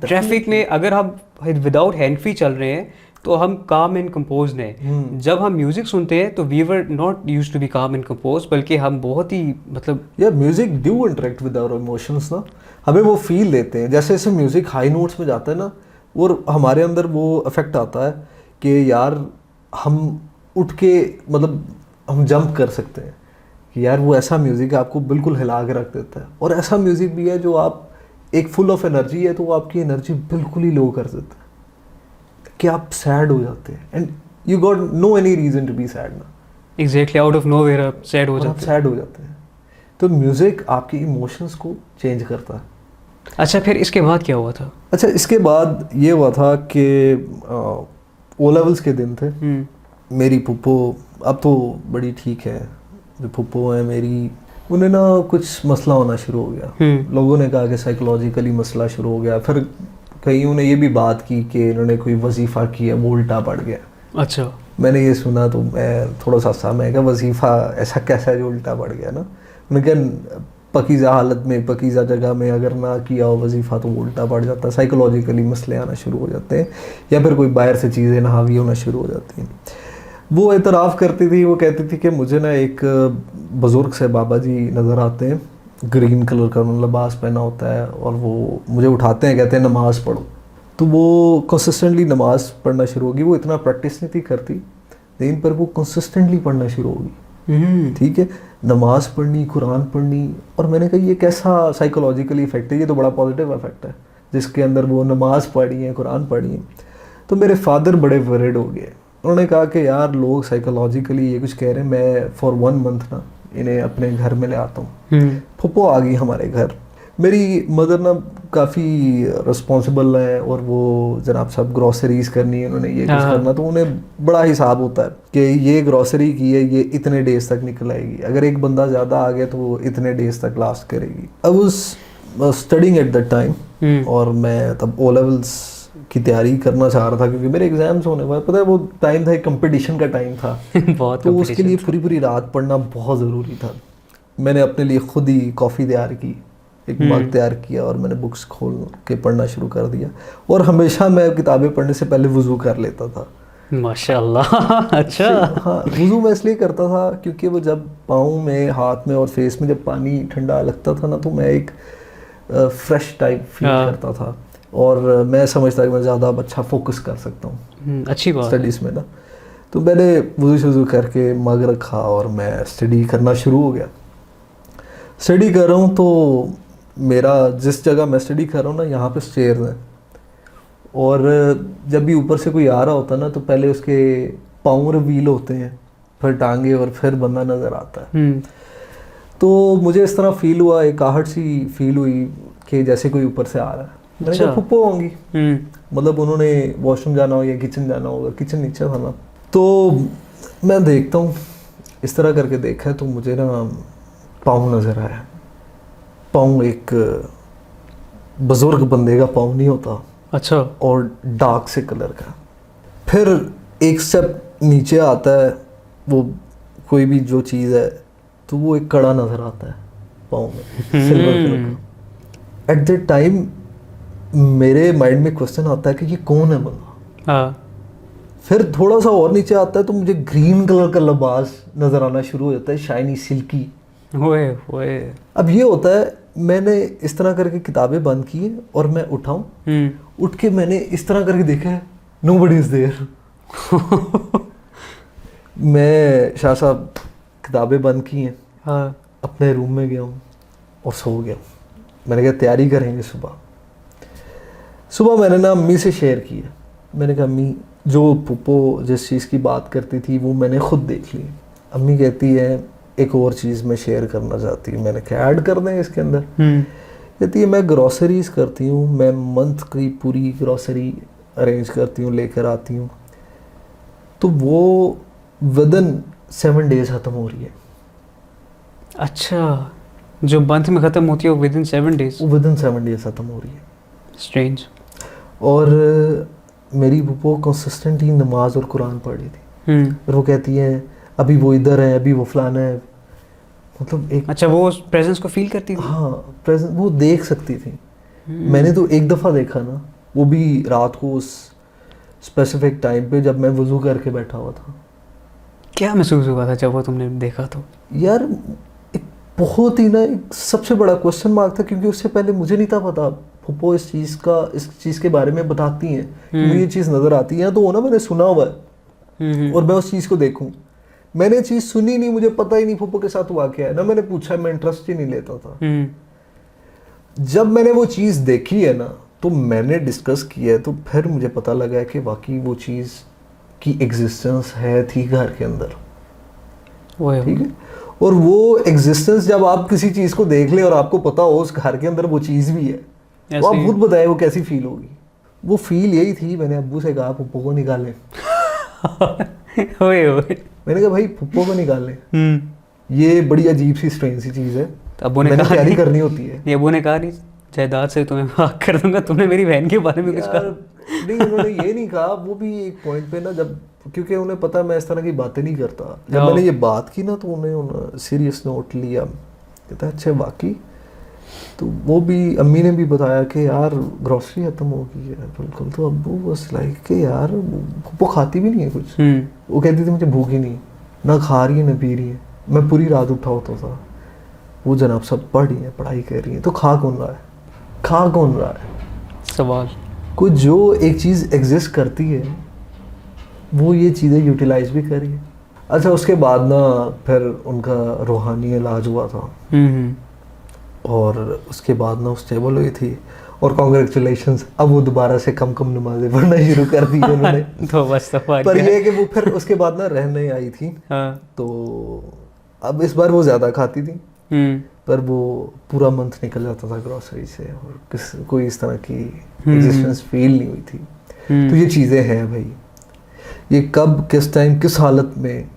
Traffic में अगर हम विदाउट हैंड फ्री चल रहे हैं तो हम काम एंड कंपोज हैं। जब हम म्यूजिक सुनते हैं तो we were not used to be calm and compose, बल्कि हम बहुत ही मतलब यार music do interact with our emotions ना, हमें वो फील देते हैं। जैसे जैसे म्यूजिक हाई नोट्स में जाता है ना, और हमारे अंदर वो इफेक्ट आता है कि यार हम उठ के, मतलब हम जंप कर सकते हैं कि यार वो ऐसा म्यूज़िक है आपको बिल्कुल हिला के रख देता है, और ऐसा म्यूज़िक भी है जो आप एक फुल ऑफ एनर्जी है तो वो आपकी एनर्जी बिल्कुल ही लो कर देता है कि आप सैड हो जाते हैं, and you got no any reason to be sad ना, एग्जैक्टली आउट ऑफ नोवेयर आप सैड हो और आप जाते हैं। सैड हो जाते हैं। तो म्यूज़िक आपके इमोशंस को चेंज करता है। अच्छा, फिर इसके बाद क्या हुआ था? अच्छा, इसके बाद ये हुआ था कि ओ लेवल्स के दिन थे। मेरी पुप्पो अब तो बड़ी ठीक है, जो पुप्पो है मेरी, उन्हें ना कुछ मसला होना शुरू हो गया। लोगों ने कहा कि साइकोलॉजिकली मसला शुरू हो गया। फिर कहीं उन्हें ये भी बात की कि इन्होंने कोई वजीफ़ा किया, वो उल्टा पड़ गया। अच्छा। मैंने ये सुना तो मैं थोड़ा सा सा, मैं कहा वजीफ़ा ऐसा कैसा है जो उल्टा पड़ गया ना। मैंने कहा पकीज़ा हालत में, पकीज़ा जगह में अगर ना किया हो वजीफ़ा तो वो उल्टा पड़ जाता है, साइकोलॉजिकली मसले आना शुरू हो जाते हैं, या फिर कोई बाहर से चीज़ें ना हावी होना शुरू हो जाती हैं। वो एतराफ़ करती थी, वो कहती थी कि मुझे ना एक बुज़ुर्ग से बाबा जी नज़र आते हैं, ग्रीन कलर का उन्होंने लिबास पहना होता है, और वो मुझे उठाते हैं, कहते हैं नमाज़ पढ़ो। तो वो कंसिस्टेंटली नमाज़ पढ़ना शुरू होगी। वो इतना प्रैक्टिस नहीं थी करती, लेकिन पर वो कंसिस्टेंटली पढ़ना शुरू होगी। ठीक है, नमाज़ पढ़नी, कुरान पढ़नी। और मैंने कहा ये कैसा साइकोलॉजिकली इफेक्ट है, ये तो बड़ा पॉजिटिव इफेक्ट है जिसके अंदर वो नमाज़ पढ़ी है, कुरान पढ़ी है। तो मेरे फादर बड़े वरीड हो गए। उन्होंने कहा कि यार लोग साइकोलॉजिकली ये कुछ कह रहे हैं, मैं फॉर 1 मंथ ना इन्हें अपने घर में ले आता हूँ। फुप्पो आ गई हमारे घर। मेरी मदर ना काफ़ी रिस्पॉन्सिबल है, और वो जनाब साहब ग्रॉसरीज करनी है, उन्होंने ये कुछ करना, तो उन्हें बड़ा हिसाब होता है कि ये ग्रॉसरी की है, ये इतने डेज तक निकल आएगी, अगर एक बंदा ज़्यादा आ गया तो वो इतने डेज तक लास्ट करेगी। अब उस स्टडिंग एट दैट टाइम, और मैं तब ओ लेवल्स की तैयारी करना चाह रहा था क्योंकि मेरे एग्जाम्स होने वाले, पता है वो टाइम था, एक कंपटीशन का टाइम था। बहुत तो उसके लिए पूरी पूरी रात पढ़ना बहुत ज़रूरी था। मैंने अपने लिए खुद ही कॉफ़ी तैयार की, एक मग तैयार किया, और मैंने बुक्स खोल के पढ़ना शुरू कर दिया। और हमेशा मैं किताबें पढ़ने से पहले वज़ू कर लेता था। माशाल्लाह। अच्छा। हाँ, वज़ू मैं इसलिए करता था क्योंकि वो जब पाँव में, हाथ में और फेस में जब पानी ठंडा लगता था ना, तो मैं एक फ्रेश टाइप फील करता था, और मैं समझता कि मैं ज़्यादा अच्छा फोकस कर सकता हूँ अच्छी बात स्टडीज़ में ना। तो मैंने वज़ू करके मग रखा और मैं स्टडी करना शुरू हो गया। स्टडी कर रहा हूँ तो मेरा जिस जगह मैं स्टडी कर रहा हूँ ना, यहाँ पे स्टेयर्स हैं, और जब भी ऊपर से कोई आ रहा होता है ना, तो पहले उसके पाँव रिवील होते हैं, फिर टांगे, और फिर बंदा नज़र आता है। तो मुझे इस तरह फील हुआ, एक आहट सी फील हुई कि जैसे कोई ऊपर से आ रहा है। मैंने कहा फुप्पो होंगी, मतलब उन्होंने वॉशरूम जाना हो या किचन जाना होगा, किचन नीचे था ना। तो मैं देखता हूँ, इस तरह करके देखा है तो मुझे ना पाँव नज़र आया। पाँव एक बुजुर्ग बंदे का पाँव नहीं होता। अच्छा। और डार्क से कलर का। फिर एक स्टेप नीचे आता है, वो कोई भी जो चीज़ है, तो वो एक कड़ा नज़र आता है पाँव में, सिल्वर कलर का। एट द टाइम मेरे माइंड में क्वेश्चन आता है कि ये कौन है बंदा। फिर थोड़ा सा और नीचे आता है तो मुझे ग्रीन कलर का लिबास नज़र आना शुरू हो जाता है, शाइनी सिल्की। ओए। अब ये होता है, मैंने इस तरह करके किताबें बंद की है और मैं उठाऊं, उठ के मैंने इस तरह करके देखा है, नोबडी इज देयर। मैं शाह साहब किताबें बंद की हैं, हाँ, अपने रूम में गया हूँ और सो गया हूँ। मैंने कहा तैयारी करेंगे सुबह। मैंने ना अम्मी से शेयर की है। मैंने कहा अम्मी, जो पुप्पो जिस चीज़ की बात करती थी वो मैंने खुद देख ली। अम्मी कहती है एक और चीज़ मैं शेयर करना चाहती हूँ। मैंने कहा ऐड कर दें इसके अंदर। कहती है मैं ग्रॉसरीज करती हूँ, मैं मंथ की पूरी ग्रॉसरी अरेंज करती हूँ, लेकर आती हूँ, तो वो विदिन 7 days ख़त्म हो रही है। अच्छा, जो मंथ में ख़त्म होती है वो विदिन 7 days? वो विदिन 7 days ख़त्म हो रही है। स्ट्रेंज। और मेरी पुप्पो कंसिस्टेंटली नमाज और कुरान पढ़ रही थी। और वो कहती है अभी वो इधर है, अभी वो फलाना है, मतलब एक। अच्छा, वो प्रेजेंस को फील करती थी? हाँ, प्रेजेंस वो देख सकती थी। मैंने तो एक दफ़ा देखा ना, वो भी रात को उस स्पेसिफिक टाइम पे जब मैं वज़ू करके बैठा हुआ था। क्या महसूस हुआ था जब वो तुमने देखा? तो यार एक बहुत ही ना, एक सबसे बड़ा क्वेश्चन मार्क था, क्योंकि उससे पहले मुझे नहीं था पता पुप्पो इस चीज़ के बारे में बताती हैं, मुझे ये चीज़ नज़र आती है तो वो ना मैंने सुना हुआ है और मैं उस चीज़ को देखूं। मैंने चीज़ सुनी नहीं, मुझे पता ही नहीं फूफो के साथ हुआ क्या है ना, मैंने पूछा, मैं इंटरेस्ट ही नहीं लेता था। जब मैंने वो चीज़ देखी है ना, तो मैंने डिस्कस किया है, तो फिर मुझे पता लगा है कि वाकई वो चीज़ की एग्जिस्टेंस है थी घर के अंदर, ठीक है। और वो एग्जिस्टेंस जब आप किसी चीज़ को देख ले और आपको पता हो उस घर के अंदर वो चीज़ भी है, तो आप खुद बताए वो कैसी फील होगी। वो फील यही थी, मैंने अब्बू से कहा फुप्पो को निकालें। मैंने कहा भाई फुप्पो को निकालें, ये बड़ी अजीब सी स्ट्रेंज सी चीज़ है, अब्बू ने मैंने कहा तैयारी करनी होती है। ये अब्बू ने कहा नहीं जायदाद से तुम्हें भाग कर दूंगा, तुमने मेरी बहन के बारे में कुछ कहा? नहीं, उन्होंने ये नहीं कहा। वो भी एक पॉइंट पे ना, जब क्योंकि उन्हें पता मैं इस तरह की बातें नहीं करता, जब मैंने ये बात की ना, तो उन्हें सीरियस नोट लिया, कहता अच्छा वाकई। तो वो भी अम्मी ने भी बताया कि यार ग्रॉसरी खत्म हो गई है बिल्कुल। तो अब्बू बस लाइक कि यार वो खाती भी नहीं है कुछ। वो कहती थी मुझे भूख ही नहीं, ना खा रही है ना पी रही है, मैं पूरी रात उठा होता था। वो जनाब सब पढ़ रही है, पढ़ाई कर रही है, तो खा कौन रहा है? खा कौन रहा है? सवाल। कुछ जो एक चीज़ एग्जिस्ट करती है वो ये चीज़ें यूटिलाइज भी करी है। अच्छा, उसके बाद ना फिर उनका रूहानी इलाज हुआ था, और उसके बाद ना स्टेबल हुई थी, और कॉन्ग्रेचुलेशंस, अब वो दोबारा से कम नमाजें पढ़ना शुरू कर दी उन्होंने। तो बस पर ये कि वो फिर उसके बाद ना रहने आई थी। तो अब इस बार वो ज़्यादा खाती थी, पर वो पूरा मंथ निकल जाता था ग्रोसरी से, और कोई इस तरह की एग्जिस्टेंस फील नहीं हुई थी। तो ये चीज़ें हैं भाई, ये कब किस टाइम किस हालत में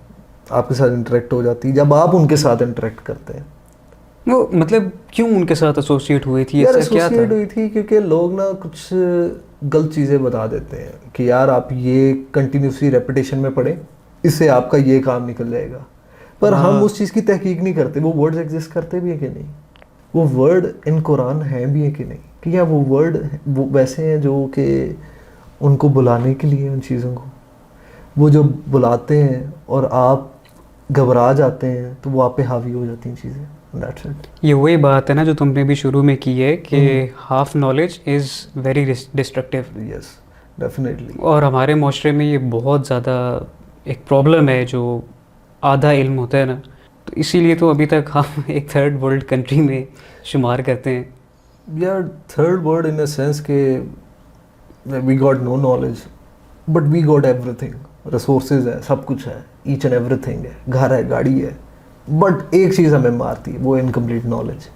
आपके साथ इंटरेक्ट हो जाती है, जब आप उनके साथ इंटरेक्ट करते हैं। वो मतलब क्यों उनके साथ एसोसिएट हुई थी? यार एसोसिएट हुई थी क्योंकि लोग ना कुछ गलत चीज़ें बता देते हैं कि यार आप ये कंटिन्यूसली रेपिटेशन में पढ़ें, इससे आपका ये काम निकल जाएगा। पर हम उस चीज़ की तहकीक नहीं करते, वो वर्ड्स एग्जिस्ट करते भी है कि नहीं, वो वर्ड इन कुरान हैं भी है कि नहीं, कि क्या वो वर्ड वो वैसे हैं जो कि उनको बुलाने के लिए, उन चीज़ों को वो जो बुलाते हैं और आप घबरा जाते हैं, तो वो आप पे हावी हो जाती हैं चीज़ें। That's it. ये वही बात है ना जो तुमने भी शुरू में की है कि half knowledge is very destructive. Yes, definitely. और हमारे माशरे में ये बहुत ज़्यादा एक प्रॉब्लम है, जो आधा इल्म होता है ना, तो इसीलिए तो अभी तक हम एक थर्ड वर्ल्ड कंट्री में शुमार करते हैं। यार third world in a sense के we got no knowledge, but we got everything. Resources है, सब कुछ है, ईच एंड एवरीथिंग है, घर है, गाड़ी है, बट एक चीज़ हमें मारती है, वो इनकम्प्लीट नॉलेज।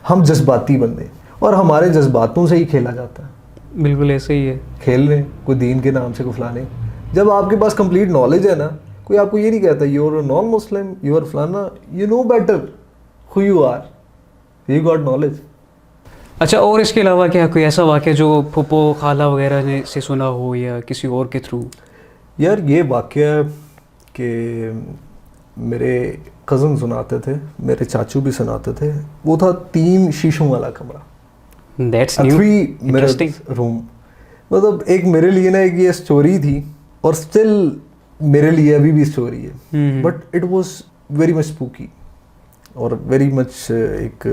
हम जज्बाती बंदे, और हमारे जज्बातों से ही खेला जाता है। बिल्कुल ऐसे ही है। खेल रहे कोई दीन के नाम से कुछ फलाने, जब आपके पास कंप्लीट नॉलेज है ना, कोई आपको ये नहीं कहता you are non Muslim, you are फलाना, you know better who you are, you got knowledge. अच्छा, और इसके अलावा क्या कोई ऐसा वाक़या जो फूफो खाला वगैरह ने से सुना हो या किसी और के थ्रू? यार ये वाक़या कि मेरे कज़न सुनाते थे, मेरे चाचू भी सुनाते थे। वो था 3 शीशों वाला कमरा, दैट्स न्यू, 3 इंटरेस्टिंग रूम। मतलब एक मेरे लिए ना एक ये स्टोरी थी, और स्टिल मेरे लिए अभी भी स्टोरी है, but it was very much spooky और वेरी मच एक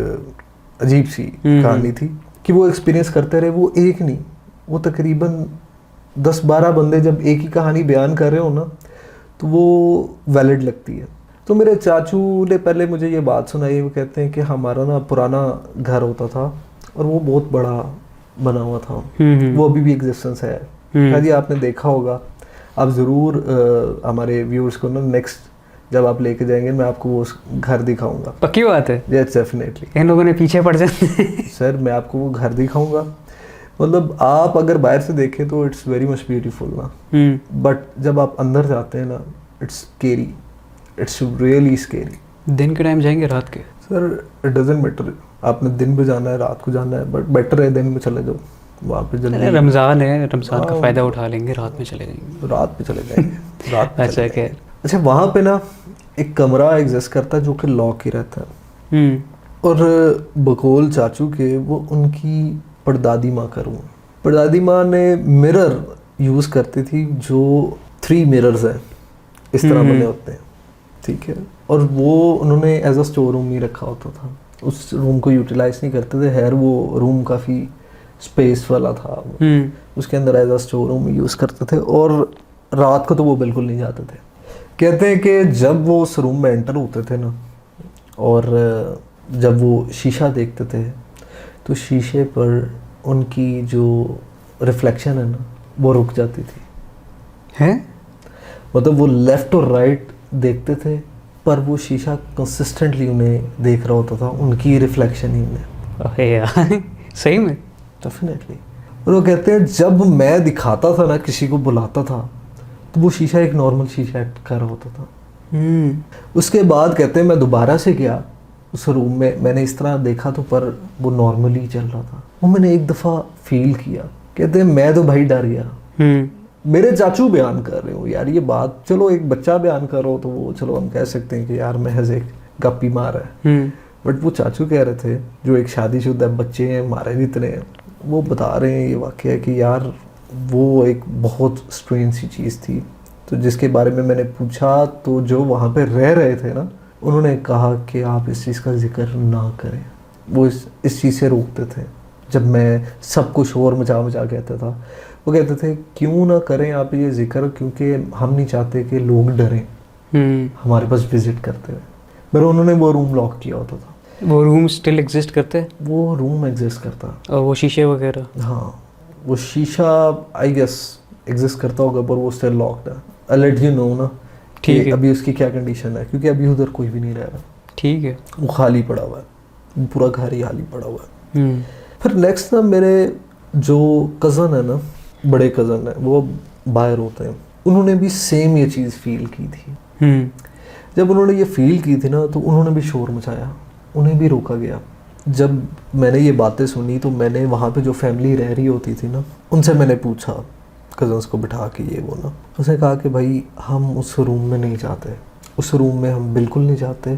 अजीब सी कहानी थी कि वो एक्सपीरियंस करते रहे। वो एक नहीं, वो तकरीबन 10-12 बंदे जब एक ही कहानी बयान कर रहे हो ना, तो वो वैलिड लगती है। तो मेरे चाचू ने पहले मुझे ये बात सुनाई, वो कहते हैं कि हमारा ना पुराना घर होता था, और वो बहुत बड़ा बना हुआ था, वो अभी भी एग्जिस्टेंस है। शायद आपने देखा होगा, आप ज़रूर हमारे व्यूअर्स को ना नेक्स्ट जब आप लेके जाएंगे, मैं आपको वो घर दिखाऊंगा। पक्की बात है? Yes, definitely. इन लोगों ने पीछे पड़ जाते सर, मैं आपको वो घर दिखाऊंगा। मतलब आप अगर बाहर से देखें तो इट्स वेरी मच ब्यूटीफुल ना, बट जब आप अंदर जाते हैं ना, it's scary, it's really scary. दिन के टाइम जाएंगे, रात के? सर इट डजंट मैटर, आपने दिन में जाना है, रात को जाना है, बट बेटर है दिन में चले जाओ, वहाँ पे जल्दी। रमज़ान है, रमज़ान का फ़ायदा उठा लेंगे, रात में चले जाएंगे। रात पे चले जाएंगे, रात पे अच्छा क्या? अच्छा, वहाँ पे ना एक कमरा एग्जिस्ट करता है जो कि लॉक ही रहता है, और बकौल चाचू के वो उनकी परदादी माँ का रूम। परदादी माँ ने मिरर यूज़ करती थी, जो 3 मिरर्स हैं इस तरह बने होते हैं, ठीक है, और वो उन्होंने एज अ स्टोर रूम ही रखा होता था। उस रूम को यूटिलाइज नहीं करते थे, खैर वो रूम काफ़ी स्पेस वाला था, उसके अंदर as a store room use करते थे, और रात को तो वो बिल्कुल नहीं जाते थे। कहते हैं कि जब वो उस रूम में एंटर होते थे ना, और जब वो शीशा देखते थे, तो शीशे पर उनकी जो रिफ्लेक्शन है ना, वो रुक जाती थी। हैं? मतलब वो लेफ़्ट और राइट देखते थे, पर वो शीशा कंसिस्टेंटली उन्हें देख रहा होता था, उनकी रिफ्लेक्शन ही उन्हें। अरे यार सही में? डेफिनेटली। और वो कहते हैं जब मैं दिखाता था ना, किसी को बुलाता था, तो वो शीशा एक नॉर्मल शीशा एक्ट कर रहा होता था। उसके बाद कहते हैं मैं दोबारा से गया उस रूम में, मैंने इस तरह देखा तो पर वो नॉर्मली चल रहा था। वो मैंने एक दफ़ा फील किया। कहते हैं मैं तो भाई डर गया। मेरे चाचू बयान कर रहे हो यार ये बात, चलो एक बच्चा बयान कर रहा हो तो वो चलो हम कह सकते हैं कि यार महज एक गप्पी मार है, बट वो चाचू कह रहे थे जो एक शादीशुदा बच्चे हैं, मारे भी इतने हैं, वो बता रहे हैं ये वाकया कि यार वो एक बहुत स्ट्रेंज सी चीज़ थी। तो जिसके बारे में मैंने पूछा तो जो वहाँ पे रह रहे थे ना, उन्होंने कहा कि आप इस चीज़ का जिक्र ना करें। वो इस चीज़ से रोकते थे। जब मैं सब कुछ शोर मचा कहता था, वो कहते थे क्यों ना करें आप ये जिक्र, क्योंकि हम नहीं चाहते कि लोग डरें हमारे पास विजिट करते हुए। पर उन्होंने वो रूम लॉक किया होता था। वो रूम स्टिल एग्जिस्ट करते हैं? वो रूम एग्जिस्ट करता। और वो शीशे वगैरह? हाँ, वो शीशा आई गेस एग्जिस्ट करता होगा, पर वो स्टिल लॉक्ड है। आई लेट यू नो ना ठीक है अभी उसकी क्या कंडीशन है, क्योंकि अभी उधर कोई भी नहीं रह रहा। ठीक है। वो खाली पड़ा हुआ है, वो पूरा घर ही खाली पड़ा हुआ है। फिर नेक्स्ट ना मेरे जो कज़न है ना, बड़े कज़न है, वो बाहर होते हैं, उन्होंने भी सेम ये चीज़ फील की थी। जब उन्होंने ये फील की थी ना, तो उन्होंने भी शोर मचाया, उन्हें भी रोका गया। जब मैंने ये बातें सुनी तो मैंने वहाँ पे जो फैमिली रह रही होती थी ना, उनसे मैंने पूछा, कज़न्स को बिठा के ये वो ना, उसने कहा कि भाई हम उस रूम में नहीं जाते, उस रूम में हम बिल्कुल नहीं जाते,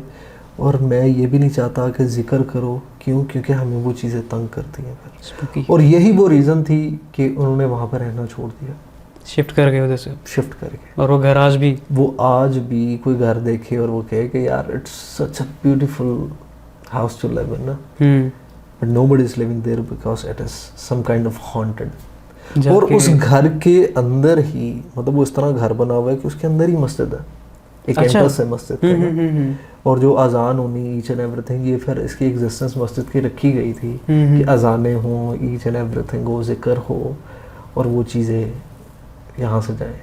और मैं ये भी नहीं चाहता कि जिक्र करो। क्यों? क्योंकि हमें वो चीज़ें तंग करती हैं फिर। और यही वो रीज़न थी कि उन्होंने वहाँ पर रहना छोड़ दिया, शिफ्ट कर गए उधर से। शिफ्ट करके। और वो घर आज भी, वो आज भी कोई घर देखे और वो कहे कि यार it's such a beautiful house to live in ना, but nobody is living there because it is some kind of haunted. और उस घर के अंदर ही, मतलब वो इस तरह घर बना हुआ है कि उसके अंदर ही मस्जिद है, एक कैंपस है मस्जिद का। और जो अजान होनी, ईच एंड एवरीथिंग, ये फिर इसकी एग्जिस्टेंस मस्जिद की रखी गई थी कि अजानें हों, ईच एंड एवरीथिंग हो, जिक्र हो, और वो चीज़ें यहाँ से जाएं।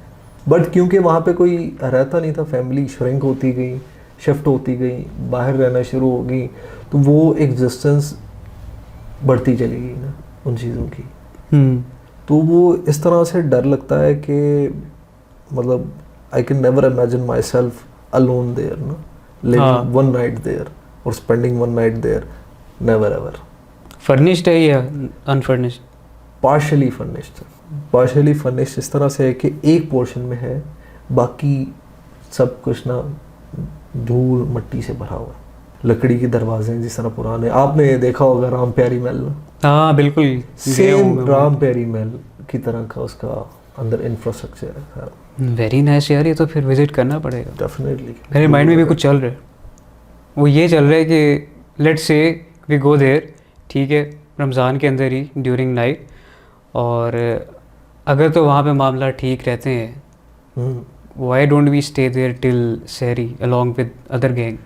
बट क्योंकि वहाँ पे कोई रहता नहीं था, फैमिली श्रिंक होती गई, शिफ्ट होती गई, बाहर रहना शुरू हो गई, तो वो एग्जिस्टेंस बढ़ती चली गई ना उन चीज़ों की। तो वो इस तरह से डर लगता है कि मतलब I can never imagine myself alone there ना, लिविंग वन नाइट देयर और spending one night there, never ever. Furnished है या unfurnished? Partially furnished. Partially furnished इस तरह से है कि एक पोर्शन में है, बाकी सब कुछ ना धूल मट्टी से भरा हुआ है। लकड़ी के दरवाजे जिस तरह पुराने, आपने देखा होगा राम प्यारी महल ना? हाँ बिल्कुल, सेम राम प्यारी महल की तरह का उसका अंदर इंफ्रास्ट्रक्चर है। वेरी नाइस यार, ये तो फिर विजिट करना पड़ेगा। डेफिनेटली। मेरे माइंड में भी कुछ चल रहा है, वो ये चल रहा है कि let's say we go there, ठीक है, रमज़ान के अंदर ही ड्यूरिंग नाइट, और अगर तो वहाँ पे मामला ठीक रहते हैं, why don't we stay there till सहरी along with other gang?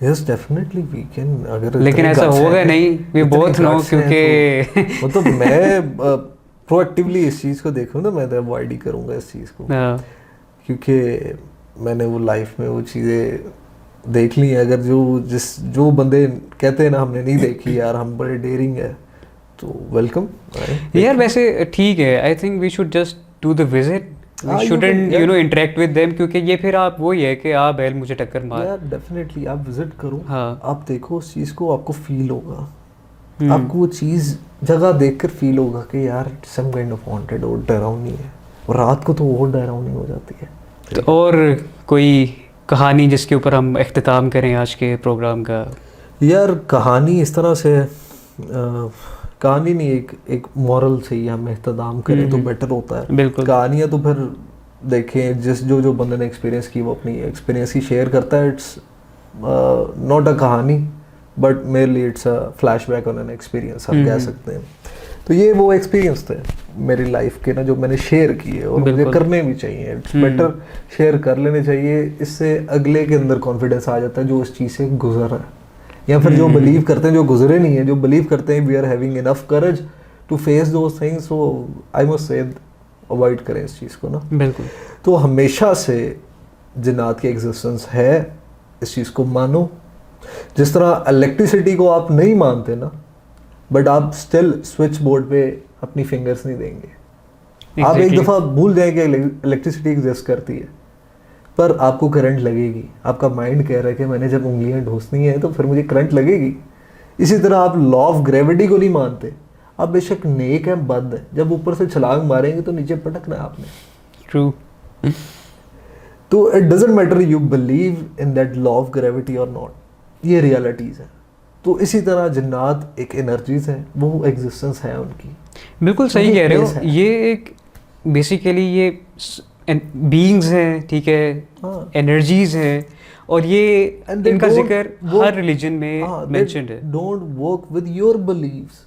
Yes definitely we can. अगर लेकिन ऐसा होगा नहीं, वी बोथ नो, क्योंकि तो मैं प्रोएक्टिवली इस चीज़ को देखूँ ना, मैं तो अवॉइड ही करूँगा इस चीज़ को, क्योंकि मैंने वो लाइफ में वो चीज़ें देख ली हैं। अगर जो बंदे कहते हैं ना हमने नहीं देखी यार, हम बड़े डेयरिंग है, तो वेलकम यार। वैसे ठीक है, I think we should just do the visit, we shouldn't you know interact with them, क्योंकि ये फिर आप वही है कि आप बैल मुझे टक्कर मार। यार डेफिनेटली आप विजिट करो। हाँ, आप देखो उस चीज़ को, आपको फील होगा, आपको वो चीज़ जगह देखकर फील होगा कि यार सम काइंड ऑफ हॉन्टेड और डरावनी है, और रात को तो और डरावनी हो जाती है। तो और कोई कहानी जिसके ऊपर हम इख्तिताम करें आज के प्रोग्राम का? यार कहानी इस तरह से कहानी नहीं, एक मॉरल से ही हम इख्तिताम करें तो बेटर होता है। बिल्कुल। कहानियाँ तो फिर देखें जो बंदे ने एक्सपीरियंस की वो अपनी एक्सपीरियंस ही शेयर करता है। इट्स नॉट अ कहानी, but merely it's a flashback on an experience, हम कह सकते हैं। तो ये वो एक्सपीरियंस थे मेरी लाइफ के ना, जो मैंने शेयर किए और मुझे करने भी चाहिए। इट्स बेटर शेयर कर लेने चाहिए, इससे अगले के अंदर कॉन्फिडेंस आ जाता है जो उस चीज़ से गुजर रहा है, या फिर जो बिलीव करते हैं, जो गुजरे नहीं है, जो बिलीव करते हैं we are having enough courage to face those things. So I must say avoid करें इस चीज़ को ना। बिल्कुल। तो हमेशा से जिन्नात की एग्जिस्टेंस है, इस चीज़ को मानो। जिस तरह इलेक्ट्रिसिटी को आप नहीं मानते ना, बट आप स्टिल स्विच बोर्ड पे अपनी फिंगर्स नहीं देंगे। आप एक दफ़ा भूल जाएंगे इलेक्ट्रिसिटी एग्जिस्ट करती है, पर आपको करंट लगेगी। आपका माइंड कह रहा है कि मैंने जब उंगलियां ढूंसनी है तो फिर मुझे करंट लगेगी। इसी तरह आप लॉ ऑफ ग्रेविटी को नहीं मानते, आप बेशक नेक है बद है, जब ऊपर से छलांग मारेंगे तो नीचे पटकना है आपने। ट्रू। तो it doesn't matter you believe in that law of gravity और नॉट, ये रियलिटीज़ है। तो इसी तरह जिन्नात एक एनर्जीज है, वो एग्जिस्टेंस है उनकी। बिल्कुल सही कह रहे हो। ये एक बेसिकली ये बीइंग्स हैं, ठीक है, एनर्जीज हैं, और ये इनका जिक्र हर रिलीजन में मेंशन्ड है। Don't work with your beliefs,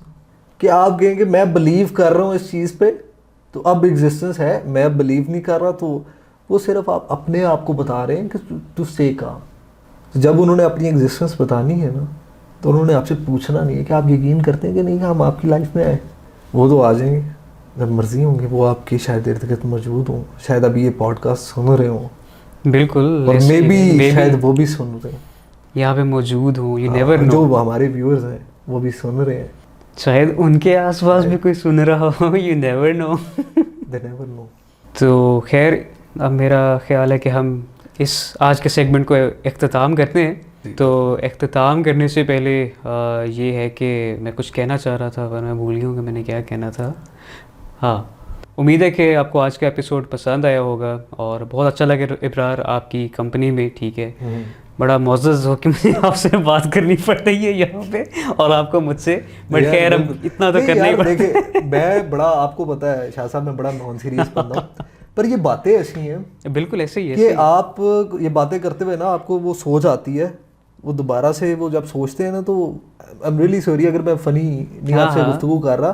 कि आप कहेंगे मैं बिलीव कर रहा हूँ इस चीज़ पे तो अब एग्जिस्टेंस है, मैं बिलीव नहीं कर रहा, तो वो सिर्फ आप अपने आप को बता रहे हैं कि टू से काम। तो जब उन्होंने अपनी एग्जिस्टेंस बतानी है ना, तो उन्होंने आपसे पूछना नहीं है कि आप यकीन करते हैं कि नहीं कि हम आपकी लाइफ में आए। वो तो आ जाएंगे जब मर्जी होंगे, वो आपकी शायद इर्द गिर्द मौजूद हों, शायद अभी ये पॉडकास्ट सुन रहे हों। बिल्कुल। और मे बी शायद वो भी सुन रहे हैं, यहाँ पे मौजूद हो, यू नेवर नो। जो हमारे व्यूअर्स हैं वो भी सुन रहे हैं, शायद उनके आसपास भी कोई सुन रहा हो, you never know. They never know. तो खैर, अब मेरा ख्याल है कि हम इस आज के सेगमेंट को इख्तिताम करते हैं। तो इख्तिताम करने से पहले ये है कि मैं कुछ कहना चाह रहा था पर मैं भूल गया हूँ कि मैंने क्या कहना था। हाँ, उम्मीद है कि आपको आज का एपिसोड पसंद आया होगा और बहुत अच्छा लगे इब्रार आपकी कंपनी में, ठीक है। बड़ा मोअज़्ज़ज़ हो कि मुझे आपसे बात करनी पड़ रही है यहाँ पे और आपको मुझसे, बट खैर अब इतना तो करना ही पड़ता है। देखिए मैं बड़ा, आपको पता है शाह साहब, मैं बड़ा नॉन सीरियस बंदा हूँ, पर ये बातें ऐसी हैं, बिल्कुल ऐसे ही है कि आप ये बातें करते हुए ना आपको वो सोच आती है, वो दोबारा से वो जब सोचते हैं ना, तो आई एम रियली सॉरी अगर मैं फनी नहीं आपसे गुफ्तगू कर रहा,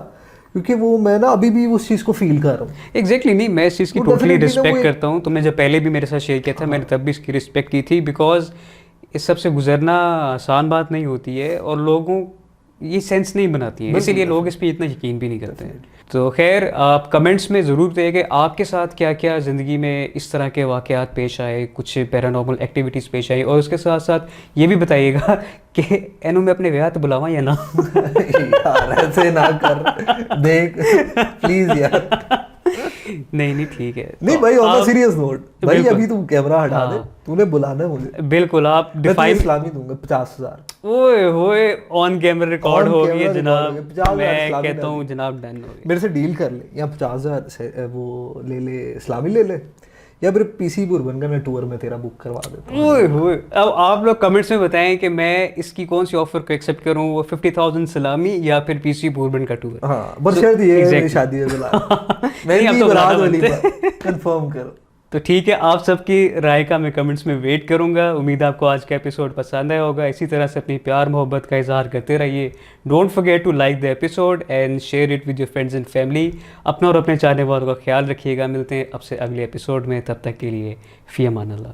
क्योंकि वो मैं ना अभी भी उस चीज़ को फील कर रहा हूँ। एग्जैक्टली नहीं, मैं इस चीज़ की टोटली रिस्पेक्ट करता हूँ। तुमने जब पहले भी मेरे साथ शेयर किया था, मैंने तब भी इसकी रिस्पेक्ट की थी, बिकॉज इस सब से गुजरना आसान बात नहीं होती है और लोगों ये सेंस नहीं बनाती है, इसीलिए लोग इस पर इतना यकीन भी नहीं करते हैं। तो खैर, आप कमेंट्स में ज़रूर बताइए कि आपके साथ क्या क्या ज़िंदगी में इस तरह के वाक़यात पेश आए, कुछ पैरानॉर्मल एक्टिविटीज़ पेश आई, और उसके साथ साथ ये भी बताइएगा कि एनु में अपने ब्याह तो बुलावा या ना। यार ऐसे ना कर, देख प्लीज़ यार। नहीं ठीक है। नहीं भाई, ऑन अ सीरियस नोट भाई, अभी तू कैमरा हटा दे, तूने बुलाना है मुझे। बिल्कुल, आप डिफाइन इस्लामी दूंगा 50,000। ओए होए, ऑन कैमरा रिकॉर्ड हो गई है जनाब। मैं कहता हूँ जनाब डन हो गई। मेरे से डील कर ले, या 50,000 वो ले ले, इस्लामी ले ले, या फिर पीसी बुरबन का मैं टूर में तेरा बुक करवा देता हूँ। ओए होए, अब आप लोग कमेंट्स में बताएं कि मैं इसकी कौन सी ऑफर को एक्सेप्ट करूँ, वो 50,000 सलामी या फिर पीसी बुरबन का टूर। हाँ, बस शायद ये शादी है कंफर्म करो। तो ठीक है, आप सबकी राय का मैं कमेंट्स में वेट करूंगा। उम्मीद आपको आज का एपिसोड पसंद आया होगा। इसी तरह से अपनी प्यार मोहब्बत का इजहार करते रहिए। Don't forget to like the episode and share it with your friends and family. अपना और अपने चाहने वालों का ख्याल रखिएगा। मिलते हैं आपसे अगले एपिसोड में, तब तक के लिए फ़ी अमान अल्लाह।